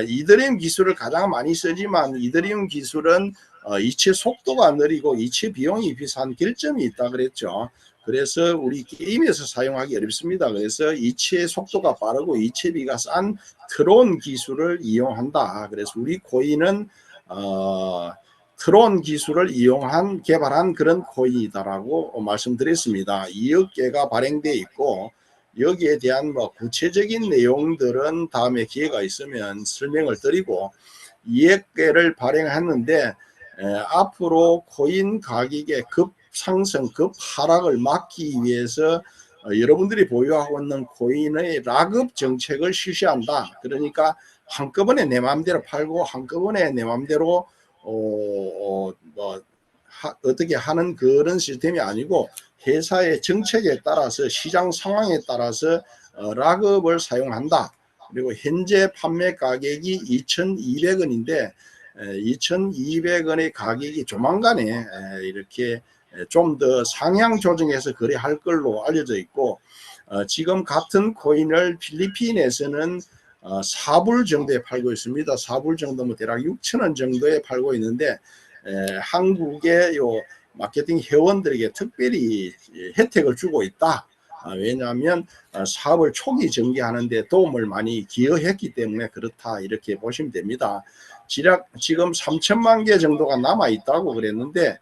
이더리움 기술을 가장 많이 쓰지만, 이더리움 기술은 이체 속도가 느리고 이체 비용이 비싼 결점이 있다 그랬죠. 그래서 우리 게임에서 사용하기 어렵습니다. 그래서 이체 속도가 빠르고 이체비가 싼 트론 기술을 이용한다. 그래서 우리 코인은 트론 기술을 개발한 그런 코인이다라고 말씀드렸습니다. 2억 개가 발행되어 있고, 여기에 대한 뭐 구체적인 내용들은 다음에 기회가 있으면 설명을 드리고, 2억 개를 발행했는데 앞으로 코인 가격의 급상승, 급하락을 막기 위해서 여러분들이 보유하고 있는 코인의 락업 정책을 실시한다. 그러니까 한꺼번에 내 마음대로 팔고 한꺼번에 내 마음대로 어떻게 하는 그런 시스템이 아니고, 회사의 정책에 따라서 시장 상황에 따라서 락업을 사용한다. 그리고 현재 판매 가격이 2,200원인데 2,200원의 가격이 조만간에 이렇게 좀 더 상향 조정해서 거래할 걸로 알려져 있고, 지금 같은 코인을 필리핀에서는 4불 정도에 팔고 있습니다. 4불 정도면 대략 6,000원 정도에 팔고 있는데, 한국의 요 마케팅 회원들에게 특별히 혜택을 주고 있다. 왜냐하면 사업을 초기 전개하는 데 도움을 많이 기여했기 때문에 그렇다, 이렇게 보시면 됩니다. 지금 3천만 개 정도가 남아 있다고 그랬는데,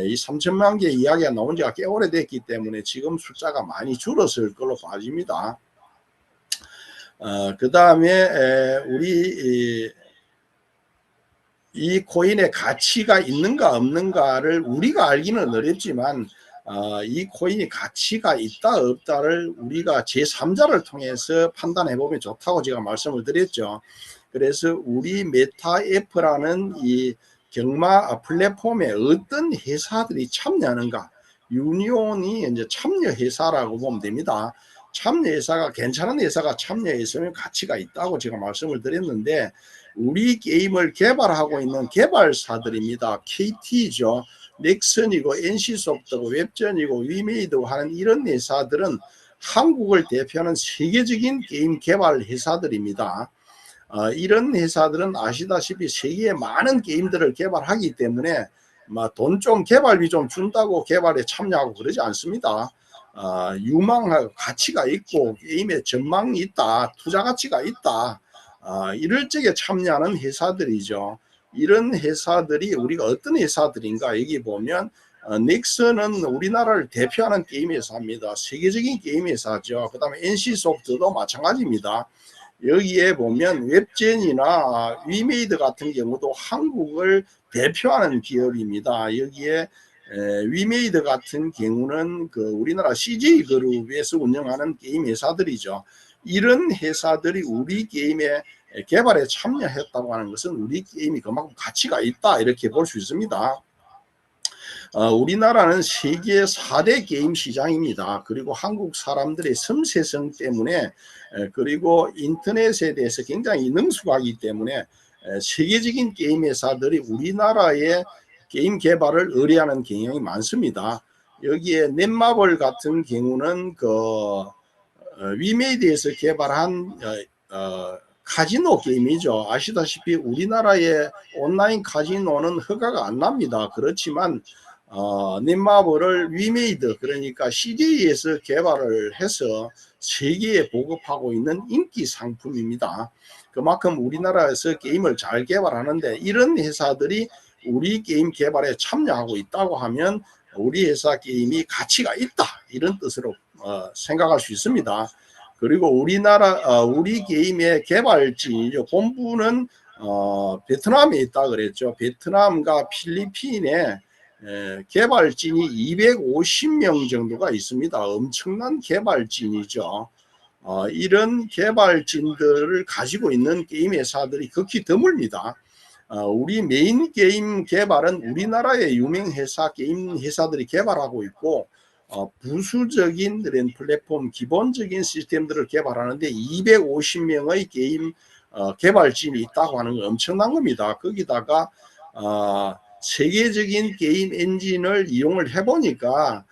이 3천만 개 이야기가 나온 지가 꽤 오래됐기 때문에 지금 숫자가 많이 줄었을 걸로 봐집니다. 그 다음에 우리 이 코인의 가치가 있는가 없는가를 우리가 알기는 어렵지만, 이 코인이 가치가 있다 없다를 우리가 제3자를 통해서 판단해 보면 좋다고 제가 말씀을 드렸죠. 그래서 우리 메타F라는 이 경마 플랫폼에 어떤 회사들이 참여하는가, 유니온이 이제 참여 회사라고 보면 됩니다. 참여 회사가 괜찮은 회사가 참여했으면 가치가 있다고 제가 말씀을 드렸는데, 우리 게임을 개발하고 있는 개발사들입니다. KT죠. 넥슨이고 NC소프트고 웹전이고 위메이드고 하는 이런 회사들은 한국을 대표하는 세계적인 게임 개발 회사들입니다. 이런 회사들은 아시다시피 세계에 많은 게임들을 개발하기 때문에 돈 좀 개발비 좀 준다고 개발에 참여하고 그러지 않습니다. 유망하고 가치가 있고 게임에 전망이 있다, 투자 가치가 있다, 이럴 적에 참여하는 회사들이죠. 이런 회사들이 우리가 어떤 회사들인가 여기 보면 넥슨은 우리나라를 대표하는 게임 회사입니다. 세계적인 게임 회사죠. 그 다음에 NC소프트도 마찬가지입니다. 여기에 보면 웹젠이나 위메이드 같은 경우도 한국을 대표하는 기업입니다. 여기에 위메이드 같은 경우는 그 우리나라 CJ그룹에서 운영하는 게임 회사들이죠. 이런 회사들이 우리 게임의 개발에 참여했다고 하는 것은 우리 게임이 그만큼 가치가 있다 이렇게 볼 수 있습니다. 우리나라는 세계 4대 게임 시장입니다. 그리고 한국 사람들의 섬세성 때문에 그리고 인터넷에 대해서 굉장히 능숙하기 때문에 세계적인 게임 회사들이 우리나라의 게임 개발을 의뢰하는 경향이 많습니다. 여기에 넷마블 같은 경우는 그 위메이드에서 개발한 카지노 게임이죠. 아시다시피 우리나라의 온라인 카지노는 허가가 안 납니다. 그렇지만 넷마블을 위메이드 그러니까 CJ에서 개발을 해서 세계에 보급하고 있는 인기 상품입니다. 그만큼 우리나라에서 게임을 잘 개발하는데 이런 회사들이 우리 게임 개발에 참여하고 있다고 하면 우리 회사 게임이 가치가 있다 이런 뜻으로 생각할 수 있습니다. 그리고 우리 게임의 개발진이죠. 본부는 베트남에 있다 그랬죠. 베트남과 필리핀에 개발진이 250명 정도가 있습니다. 엄청난 개발진이죠. 이런 개발진들을 가지고 있는 게임 회사들이 극히 드뭅니다. 우리 메인 게임 개발은 우리나라의 유명 회사 게임 회사들이 개발하고 있고 부수적인 플랫폼 기본적인 시스템들을 개발하는데 250명의 게임 개발진이 있다고 하는 건 엄청난 겁니다. 거기다가 세계적인 게임 엔진을 이용을 해보니까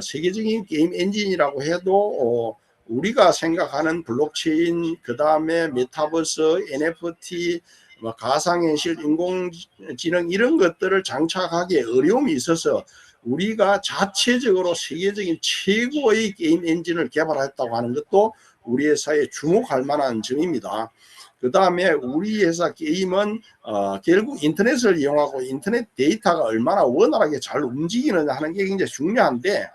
세계적인 게임 엔진이라고 해도 우리가 생각하는 블록체인, 그 다음에 메타버스, NFT, 가상현실, 인공지능 이런 것들을 장착하기에 어려움이 있어서 우리가 자체적으로 세계적인 최고의 게임 엔진을 개발했다고 하는 것도 우리 회사에 주목할 만한 점입니다. 그 다음에 우리 회사 게임은 결국 인터넷을 이용하고 인터넷 데이터가 얼마나 원활하게 잘 움직이느냐 하는 게 굉장히 중요한데,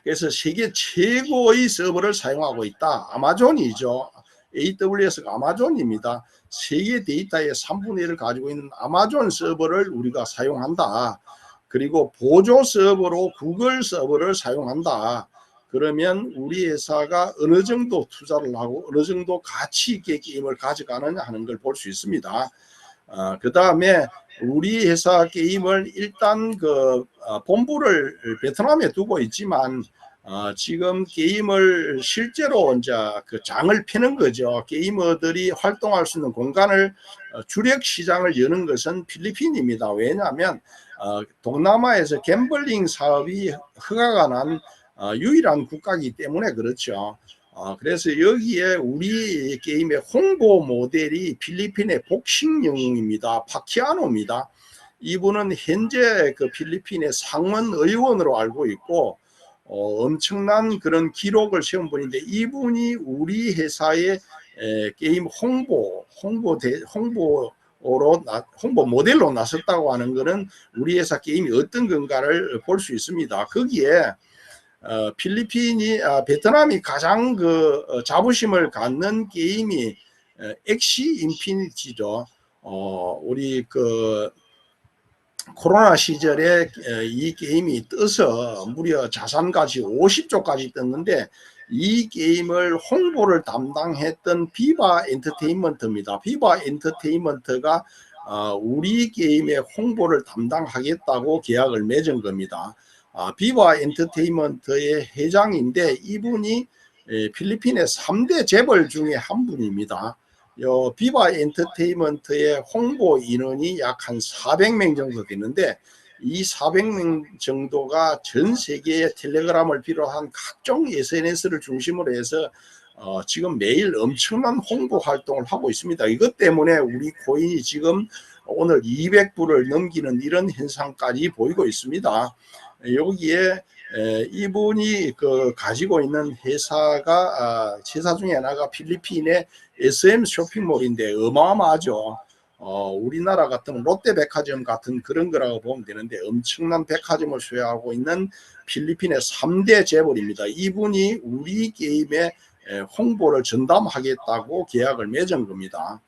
그래서 세계 최고의 서버를 사용하고 있다. 아마존이죠. AWS가 아마존입니다. 세계 데이터의 3분의 1을 가지고 있는 아마존 서버를 우리가 사용한다. 그리고 보조 서버로 구글 서버를 사용한다. 그러면 우리 회사가 어느 정도 투자를 하고 어느 정도 가치 있게 게임을 가져가느냐 하는 걸 볼 수 있습니다. 그 다음에 우리 회사 게임을 일단 본부를 베트남에 두고 있지만 지금 게임을 실제로 이제 장을 펴는 거죠. 게이머들이 활동할 수 있는 공간을 주력 시장을 여는 것은 필리핀입니다. 왜냐하면 동남아에서 갬블링 사업이 허가가 난 유일한 국가이기 때문에 그렇죠. 그래서 여기에 우리 게임의 홍보 모델이 필리핀의 복싱 영웅입니다. 파키아노입니다. 이분은 현재 필리핀의 상원 의원으로 알고 있고 엄청난 그런 기록을 세운 분인데, 이분이 우리 회사의 게임 홍보 모델로 나섰다고 하는 것은 우리 회사 게임이 어떤 건가를 볼 수 있습니다. 거기에 베트남이 가장 자부심을 갖는 게임이 엑시 인피니티죠. 우리 코로나 시절에 이 게임이 떠서 무려 자산가치 50조까지 떴는데, 이 게임을 홍보를 담당했던 비바 엔터테인먼트입니다. 비바 엔터테인먼트가 우리 게임의 홍보를 담당하겠다고 계약을 맺은 겁니다. 비바 엔터테인먼트의 회장인데, 이분이 필리핀의 3대 재벌 중에 한 분입니다. 비바 엔터테인먼트의 홍보 인원이 약 한 400명 정도 되는데 이 400명 정도가 전 세계의 텔레그램을 비롯한 각종 SNS를 중심으로 해서 지금 매일 엄청난 홍보 활동을 하고 있습니다. 이것 때문에 우리 코인이 지금 오늘 200불을 넘기는 이런 현상까지 보이고 있습니다. 여기에 이분이 가지고 있는 회사가 회사 중에 하나가 필리핀의 SM 쇼핑몰인데 어마어마하죠. 우리나라 같은 롯데백화점 같은 그런 거라고 보면 되는데 엄청난 백화점을 소유하고 있는 필리핀의 3대 재벌입니다. 이분이 우리 게임의 홍보를 전담하겠다고 계약을 맺은 겁니다.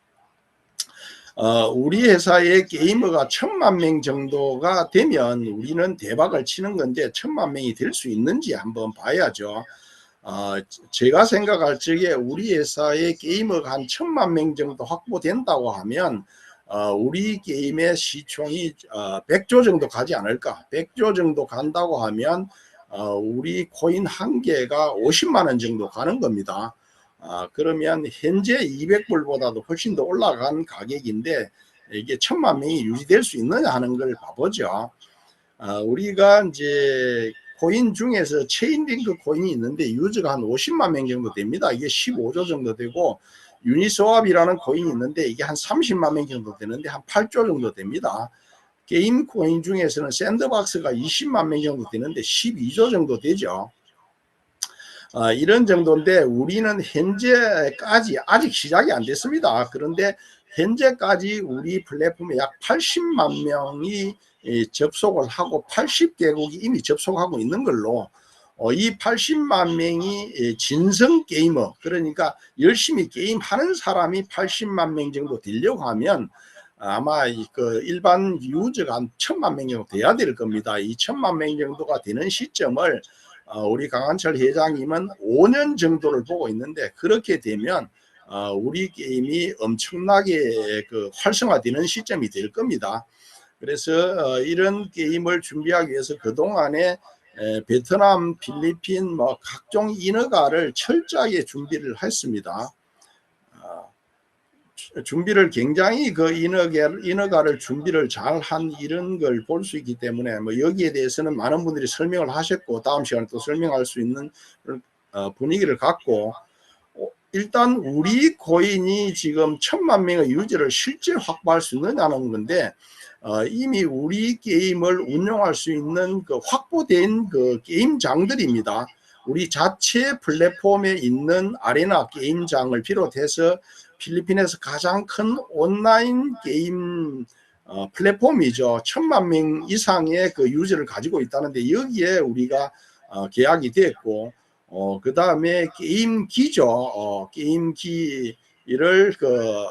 우리 회사의 게이머가 1000만 명 정도가 되면 우리는 대박을 치는 건데 1000만 명이 될 수 있는지 한번 봐야죠. 제가 생각할 적에 우리 회사의 게이머가 한 1000만 명 정도 확보된다고 하면 우리 게임의 시총이 100조 정도 가지 않을까. 100조 정도 간다고 하면 우리 코인 한 개가 50만 원 정도 가는 겁니다. 그러면 현재 200불보다도 훨씬 더 올라간 가격인데 이게 1000만 명이 유지될 수 있느냐 하는 걸 봐보죠. 우리가 이제 코인 중에서 체인링크 코인이 있는데 유저가 한 50만 명 정도 됩니다. 이게 15조 정도 되고 유니스왑이라는 코인이 있는데 이게 한 30만 명 정도 되는데 한 8조 정도 됩니다. 게임 코인 중에서는 샌드박스가 20만 명 정도 되는데 12조 정도 되죠. 이런 정도인데 우리는 현재까지 아직 시작이 안 됐습니다. 그런데 현재까지 우리 플랫폼에 약 80만 명이 접속을 하고 80개국이 이미 접속하고 있는 걸로 이 80만 명이 진성 게이머, 그러니까 열심히 게임하는 사람이 80만 명 정도 되려고 하면 아마 일반 유저가 한 1000만 명 정도 돼야 될 겁니다. 이 1000만 명 정도가 되는 시점을 우리 강한철 회장님은 5년 정도를 보고 있는데 그렇게 되면 우리 게임이 엄청나게 활성화되는 시점이 될 겁니다. 그래서 이런 게임을 준비하기 위해서 그동안에 베트남, 필리핀 뭐 각종 인허가를 철저하게 준비를 했습니다. 준비를 굉장히 인허가를 준비를 잘한 이런 걸 볼 수 있기 때문에 뭐 여기에 대해서는 많은 분들이 설명을 하셨고 다음 시간에 또 설명할 수 있는 분위기를 갖고 일단 우리 코인이 지금 1000만 명의 유저를 실제 확보할 수 있느냐는 건데 이미 우리 게임을 운영할 수 있는 확보된 게임장들입니다. 우리 자체 플랫폼에 있는 아레나 게임장을 비롯해서 필리핀에서 가장 큰 온라인 게임 플랫폼이죠. 1000만 명 이상의 유저를 가지고 있다는데 여기에 우리가 계약이 됐고 그 다음에 게임기죠. 게임기를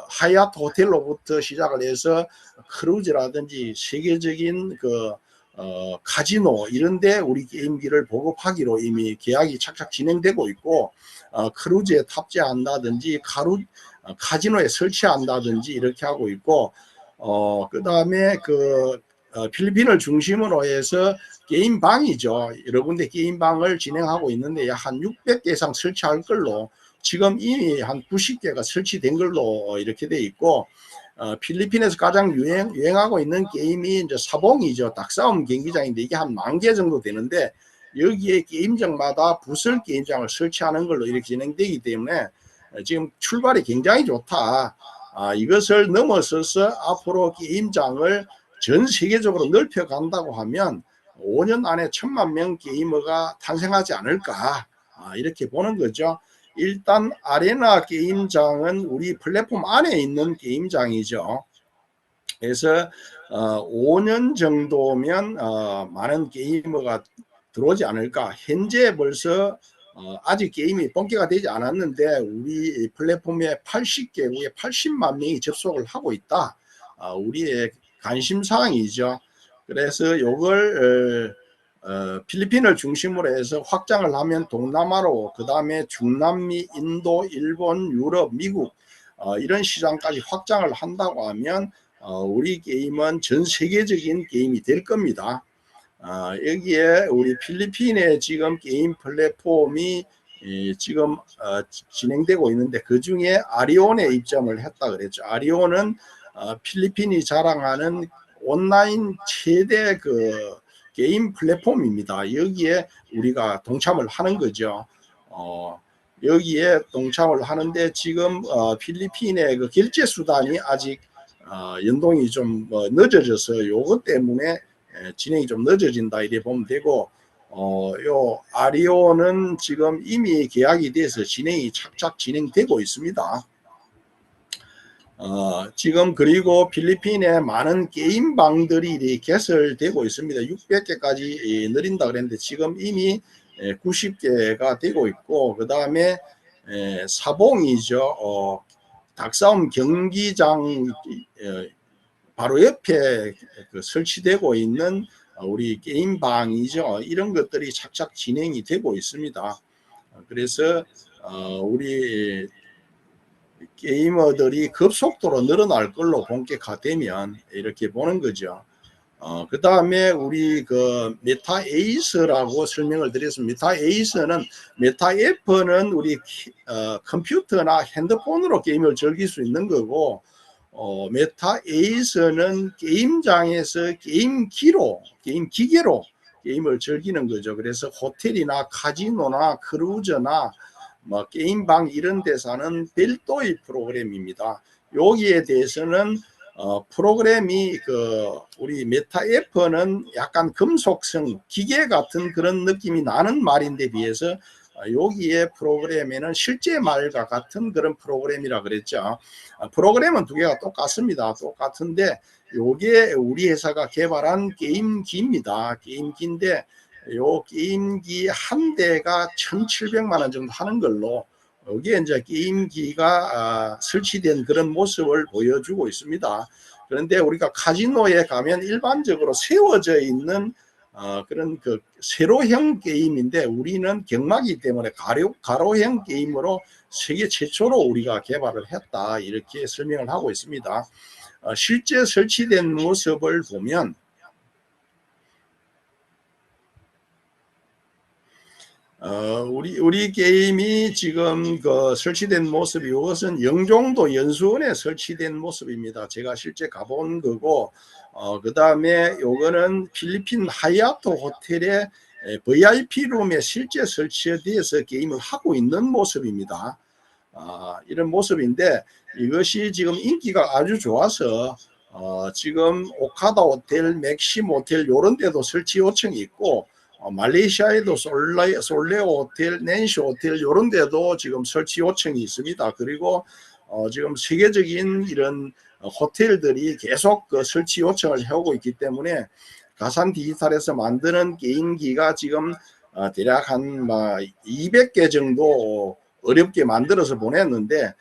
하얏트 호텔로부터 시작을 해서 크루즈라든지 세계적인 카지노 이런데 우리 게임기를 보급하기로 이미 계약이 착착 진행되고 있고 크루즈에 탑재한다든지 카지노에 설치한다든지 이렇게 하고 있고 그 다음에 필리핀을 중심으로 해서 게임방이죠. 여러 군데 게임방을 진행하고 있는데 한 600개 이상 설치할 걸로 지금 이미 한 90개가 설치된 걸로 이렇게 돼 있고 필리핀에서 가장 유행하고 있는 게임이 이제 사봉이죠. 닭싸움 경기장인데 이게 한 10,000개 정도 되는데 여기에 게임장마다 부설 게임장을 설치하는 걸로 이렇게 진행되기 때문에 지금 출발이 굉장히 좋다. 이것을 넘어서서 앞으로 게임장을 전 세계적으로 넓혀 간다고 하면 5년 안에 1000만 명 게이머가 탄생하지 않을까 이렇게 보는 거죠. 일단 아레나 게임장은 우리 플랫폼 안에 있는 게임장이죠. 그래서 5년 정도면 많은 게이머가 들어오지 않을까. 현재 벌써 아직 게임이 본격화 되지 않았는데 우리 플랫폼에 80개국에 80만 명이 접속을 하고 있다. 우리의 관심사항이죠. 그래서 이걸 필리핀을 중심으로 해서 확장을 하면 동남아로 그 다음에 중남미, 인도, 일본, 유럽, 미국 이런 시장까지 확장을 한다고 하면 우리 게임은 전 세계적인 게임이 될 겁니다. 여기에 우리 필리핀의 지금 게임 플랫폼이 지금 진행되고 있는데, 그 중에 아리온에 입점을 했다 그랬죠. 아리온은 필리핀이 자랑하는 온라인 최대 그 게임 플랫폼입니다. 여기에 우리가 동참을 하는 거죠. 여기에 동참을 하는데, 지금 필리핀의 그 결제 수단이 아직 연동이 좀 늦어져서 요것 때문에 진행이 좀 늦어진다 이래 보면 되고, 요 아리오는 지금 이미 계약이 돼서 진행이 착착 진행되고 있습니다. 지금 그리고 필리핀에 많은 게임방들이 개설되고 있습니다. 600개까지 늘린다 그랬는데 지금 이미 90개가 되고 있고, 그 다음에 사봉이죠. 닭싸움 경기장 바로 옆에 그 설치되고 있는 우리 게임방이죠. 이런 것들이 착착 진행이 되고 있습니다. 그래서 우리 게이머들이 급속도로 늘어날 걸로 본격화되면 이렇게 보는 거죠. 그 다음에 우리 그 메타 에이스라고 설명을 드렸습니다. 메타 에이스는, 메타 F는 우리 컴퓨터나 핸드폰으로 게임을 즐길 수 있는 거고, 메타 에이스는 게임장에서 게임기로, 게임 기계로 게임을 즐기는 거죠. 그래서 호텔이나 카지노나 크루즈나 뭐 게임방 이런 데서는 별도의 프로그램입니다. 여기에 대해서는 프로그램이 그 우리 메타 F는 약간 금속성 기계 같은 그런 느낌이 나는 말인데 비해서 여기에 프로그램에는 실제 말과 같은 그런 프로그램이라 그랬죠. 프로그램은 두 개가 똑같습니다. 똑같은데 요게 우리 회사가 개발한 게임기입니다. 게임기인데 요 게임기 한 대가 1,700만 원 정도 하는 걸로, 여기에 이제 게임기가 설치된 그런 모습을 보여주고 있습니다. 그런데 우리가 카지노에 가면 일반적으로 세워져 있는 그런 그 세로형 게임인데, 우리는 경마기 때문에 가로형 게임으로 세계 최초로 우리가 개발을 했다 이렇게 설명을 하고 있습니다. 실제 설치된 모습을 보면 우리 게임이 지금 그 설치된 모습이, 이것은 영종도 연수원에 설치된 모습입니다. 제가 실제 가본 거고, 그 다음에 요거는 필리핀 하얏트 호텔의 VIP 룸에 실제 설치되어서 게임을 하고 있는 모습입니다. 이런 모습인데, 이것이 지금 인기가 아주 좋아서 지금 오카다 호텔, 맥심 호텔 이런 데도 설치 요청이 있고, 말레이시아에도 솔레오 호텔, 낸시 호텔 이런 데도 지금 설치 요청이 있습니다. 그리고 지금 세계적인 이런 호텔들이 계속 그 설치 요청을 해오고 있기 때문에, 가산 디지털에서 만드는 게임기가 지금 대략 한 200개 정도 어렵게 만들어서 보냈는데,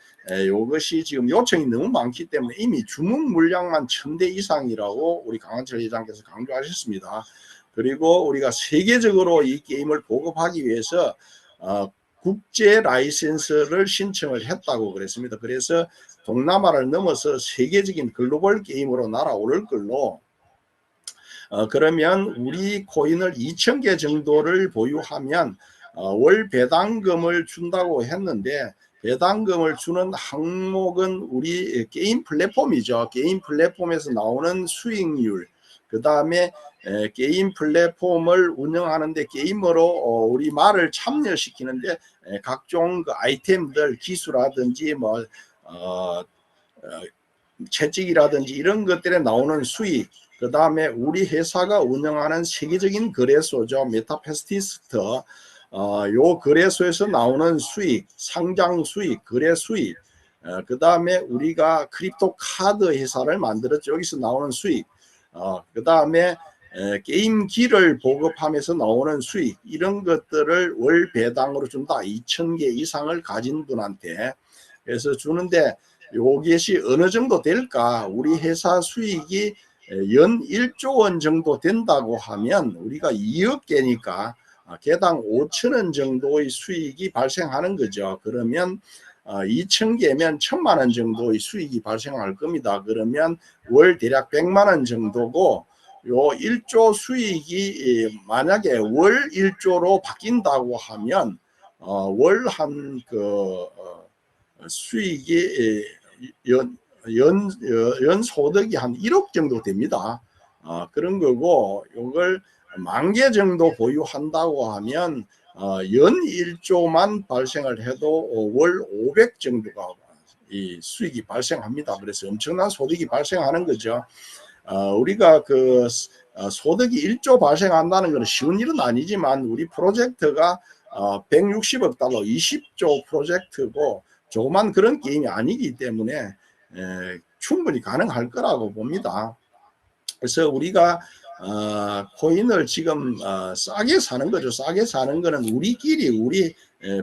이것이 지금 요청이 너무 많기 때문에 이미 주문 물량만 1,000대 이상이라고 우리 강한철 회장께서 강조하셨습니다. 그리고 우리가 세계적으로 이 게임을 보급하기 위해서 국제 라이센스를 신청을 했다고 그랬습니다. 그래서 동남아를 넘어서 세계적인 글로벌 게임으로 날아오를 걸로, 그러면 우리 코인을 2,000개 정도를 보유하면 월 배당금을 준다고 했는데, 배당금을 주는 항목은 우리 게임 플랫폼이죠. 게임 플랫폼에서 나오는 수익률, 그 다음에 게임 플랫폼을 운영하는데 게임으로 우리 말을 참여시키는데 각종 그 아이템들, 기수라든지 뭐 채찍이라든지 이런 것들에 나오는 수익, 그 다음에 우리 회사가 운영하는 세계적인 거래소죠. 메타페스티스트, 요 거래소에서 나오는 수익, 상장 수익, 거래 수익, 그 다음에 우리가 크립토 카드 회사를 만들었죠. 여기서 나오는 수익, 그 다음에 게임기를 보급하면서 나오는 수익, 이런 것들을 월 배당으로 준다. 2,000개 이상을 가진 분한테. 그래서 주는데, 요것이 어느 정도 될까? 우리 회사 수익이 연 1조 원 정도 된다고 하면 우리가 2억 개니까 개당 5,000원 정도의 수익이 발생하는 거죠. 그러면 2,000개면 1,000만 원 정도의 수익이 발생할 겁니다. 그러면 월 대략 100만 원 정도고, 요 1조 수익이 만약에 월 1조로 바뀐다고 하면 월 한 수익이 연 소득이 한 1억 정도 됩니다. 그런 거고, 이걸 10,000개 정도 보유한다고 하면 연 1조만 발생을 해도 월 500 정도가 이 수익이 발생합니다. 그래서 엄청난 소득이 발생하는 거죠. 우리가 소득이 1조 발생한다는 것은 쉬운 일은 아니지만, 우리 프로젝트가 160억 달러 20조 프로젝트고 조그만 그런 게임이 아니기 때문에 충분히 가능할 거라고 봅니다. 그래서 우리가 코인을 지금 싸게 사는 거죠. 싸게 사는 거는 우리끼리 우리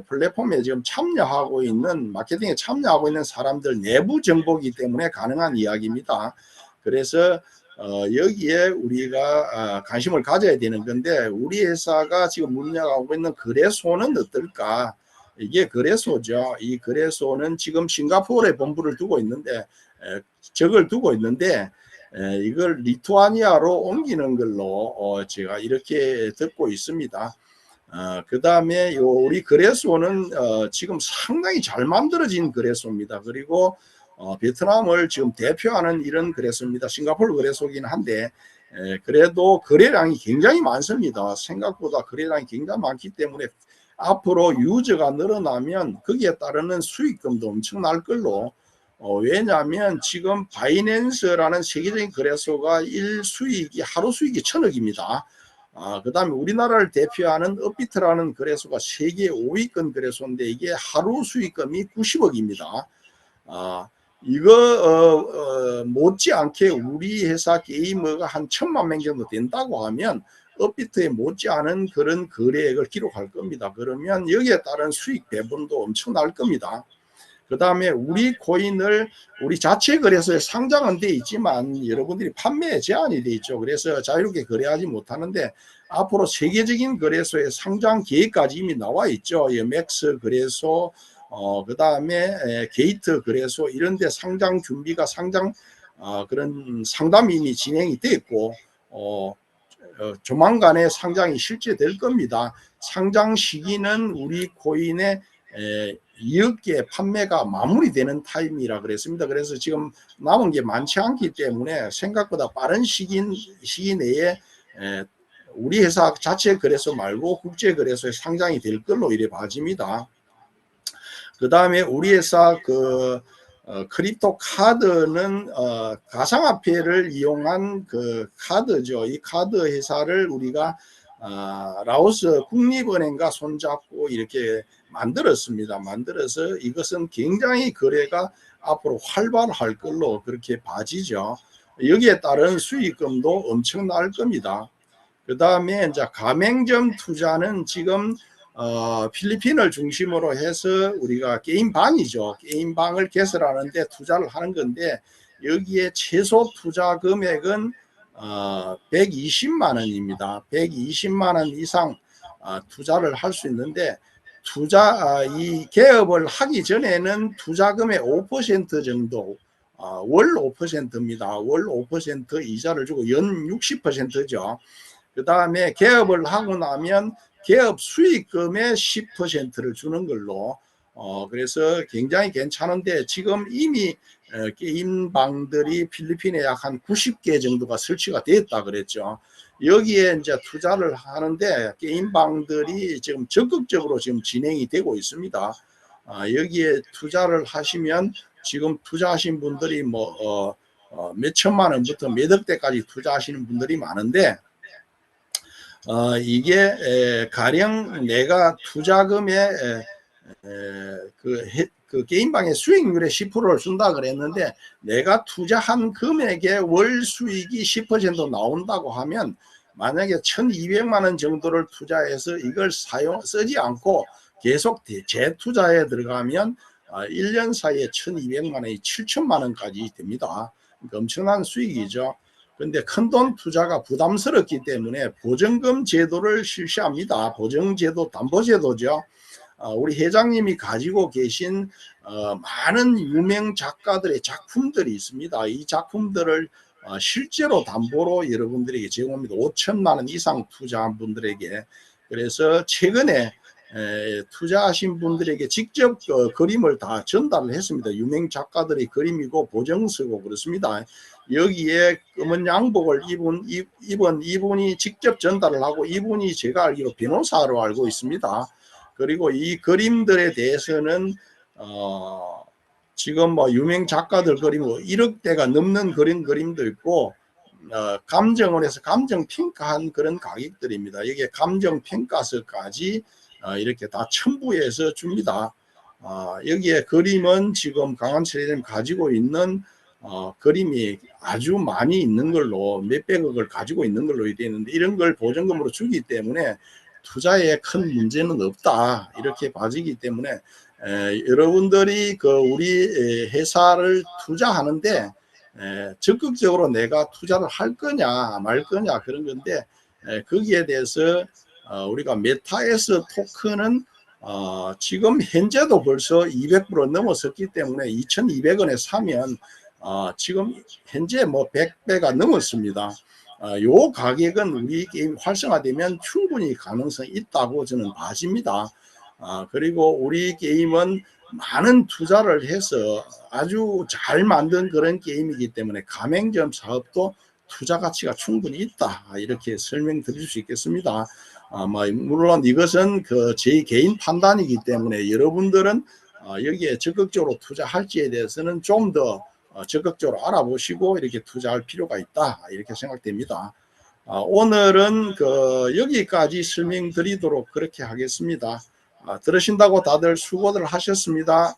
플랫폼에 지금 참여하고 있는, 마케팅에 참여하고 있는 사람들 내부 정보이기 때문에 가능한 이야기입니다. 그래서 여기에 우리가 관심을 가져야 되는 건데, 우리 회사가 지금 운영하고 있는 거래소는 어떨까? 이게 거래소죠. 이 거래소는 지금 싱가포르에 본부를 두고 있는데, 적을 두고 있는데, 이걸 리투아니아로 옮기는 걸로 제가 이렇게 듣고 있습니다. 그 다음에 우리 거래소는 지금 상당히 잘 만들어진 거래소입니다. 그리고 베트남을 지금 대표하는 이런 거래소입니다. 싱가포르 거래소긴 한데 그래도 거래량이 굉장히 많습니다. 생각보다 거래량이 굉장히 많기 때문에 앞으로 유저가 늘어나면 거기에 따르는 수익금도 엄청날 걸로, 왜냐하면 지금 바이낸스라는 세계적인 거래소가 하루 수익이 1,000억입니다. 그 다음에 우리나라를 대표하는 업비트라는 거래소가 세계 5위권 거래소인데 이게 하루 수익금이 90억입니다. 이거 못지않게 우리 회사 게이머가 한 1,000만 명 정도 된다고 하면 업비트에 못지않은 그런 거래액을 기록할 겁니다. 그러면 여기에 따른 수익 배분도 엄청날 겁니다. 그 다음에 우리 코인을 우리 자체 거래소에 상장은 돼 있지만 여러분들이 판매에 제한이 돼 있죠. 그래서 자유롭게 거래하지 못하는데 앞으로 세계적인 거래소에 상장 계획까지 이미 나와 있죠. 맥스 거래소, 그 다음에 게이트 거래소 이런 데 상장 준비가 그런 상담이 이미 진행이 돼 있고, 조만간에 상장이 실제될 겁니다. 상장 시기는 우리 코인의 2억 개 판매가 마무리되는 타임이라 그랬습니다. 그래서 지금 남은 게 많지 않기 때문에 생각보다 빠른 시기 내에 우리 회사 자체 거래소 말고 국제 거래소에 상장이 될 걸로 이래 봐집니다. 그 다음에 우리 회사 크립토 카드는 가상화폐를 이용한 카드죠. 이 카드 회사를 우리가 라오스 국립은행과 손잡고 이렇게 만들었습니다. 만들어서 이것은 굉장히 거래가 앞으로 활발할 걸로 그렇게 봐지죠. 여기에 따른 수익금도 엄청날 겁니다. 그 다음에 이제 가맹점 투자는 지금 필리핀을 중심으로 해서 우리가 게임방이죠. 게임방을 개설하는데 투자를 하는 건데 여기에 최소 투자 금액은 120만 원입니다. 120만 원 이상 투자를 할 수 있는데 이 개업을 하기 전에는 투자금의 5% 정도, 월 5%입니다. 월 5% 이자를 주고 연 60%죠. 그 다음에 개업을 하고 나면 개업 수익금의 10%를 주는 걸로, 그래서 굉장히 괜찮은데 지금 이미 게임방들이 필리핀에 약 한 90개 정도가 설치가 됐다 그랬죠. 여기에 이제 투자를 하는데 게임방들이 지금 적극적으로 지금 진행이 되고 있습니다. 여기에 투자를 하시면 지금 투자하신 분들이 몇 천만 원부터 몇 억대까지 투자하시는 분들이 많은데 이게 가령 내가 투자금의 그 게임방의 수익률의 10%를 준다 그랬는데 내가 투자한 금액의 월 수익이 10% 나온다고 하면 만약에 1,200만 원 정도를 투자해서 이걸 쓰지 않고 계속 재투자에 들어가면 1년 사이에 1,200만 원이 7천만 원까지 됩니다. 그러니까 엄청난 수익이죠. 그런데 큰돈 투자가 부담스럽기 때문에 보증금 제도를 실시합니다. 보증제도, 담보제도죠. 우리 회장님이 가지고 계신 많은 유명 작가들의 작품들이 있습니다. 이 작품들을 실제로 담보로 여러분들에게 제공합니다. 5천만 원 이상 투자한 분들에게. 그래서 최근에 투자하신 분들에게 직접 그림을 다 전달을 했습니다. 유명 작가들의 그림이고 보정서고 그렇습니다. 여기에 검은 양복을 입은 이분이 직접 전달을 하고, 이분이 제가 알기로 변호사로 알고 있습니다. 그리고 이 그림들에 대해서는 지금 뭐 유명 작가들 그림 1억 대가 넘는 그림도 있고, 감정원에서 감정 평가한 그런 가격들입니다. 여기에 감정 평가서까지 이렇게 다 첨부해서 줍니다. 여기에 그림은 지금 강한철님 가지고 있는 그림이 아주 많이 있는 걸로, 몇백억을 가지고 있는 걸로 되어 있는데, 이런 걸 보증금으로 주기 때문에 투자에 큰 문제는 없다, 이렇게 봐지기 때문에 여러분들이 그 우리 회사를 투자하는데 적극적으로 내가 투자를 할 거냐 말 거냐 그런 건데, 거기에 대해서 우리가 메타에스 토큰은 지금 현재도 벌써 200% 넘어섰기 때문에 2,200원에 사면 지금 현재 뭐 100배가 넘었습니다. 요 가격은 우리 게임 활성화되면 충분히 가능성이 있다고 저는 봐집니다. 그리고 우리 게임은 많은 투자를 해서 아주 잘 만든 그런 게임이기 때문에 가맹점 사업도 투자 가치가 충분히 있다, 이렇게 설명드릴 수 있겠습니다. 물론 이것은 제 개인 판단이기 때문에 여러분들은 여기에 적극적으로 투자할지에 대해서는 좀 더 적극적으로 알아보시고 이렇게 투자할 필요가 있다, 이렇게 생각됩니다. 오늘은 여기까지 설명드리도록 그렇게 하겠습니다. 들으신다고 다들 수고들 하셨습니다.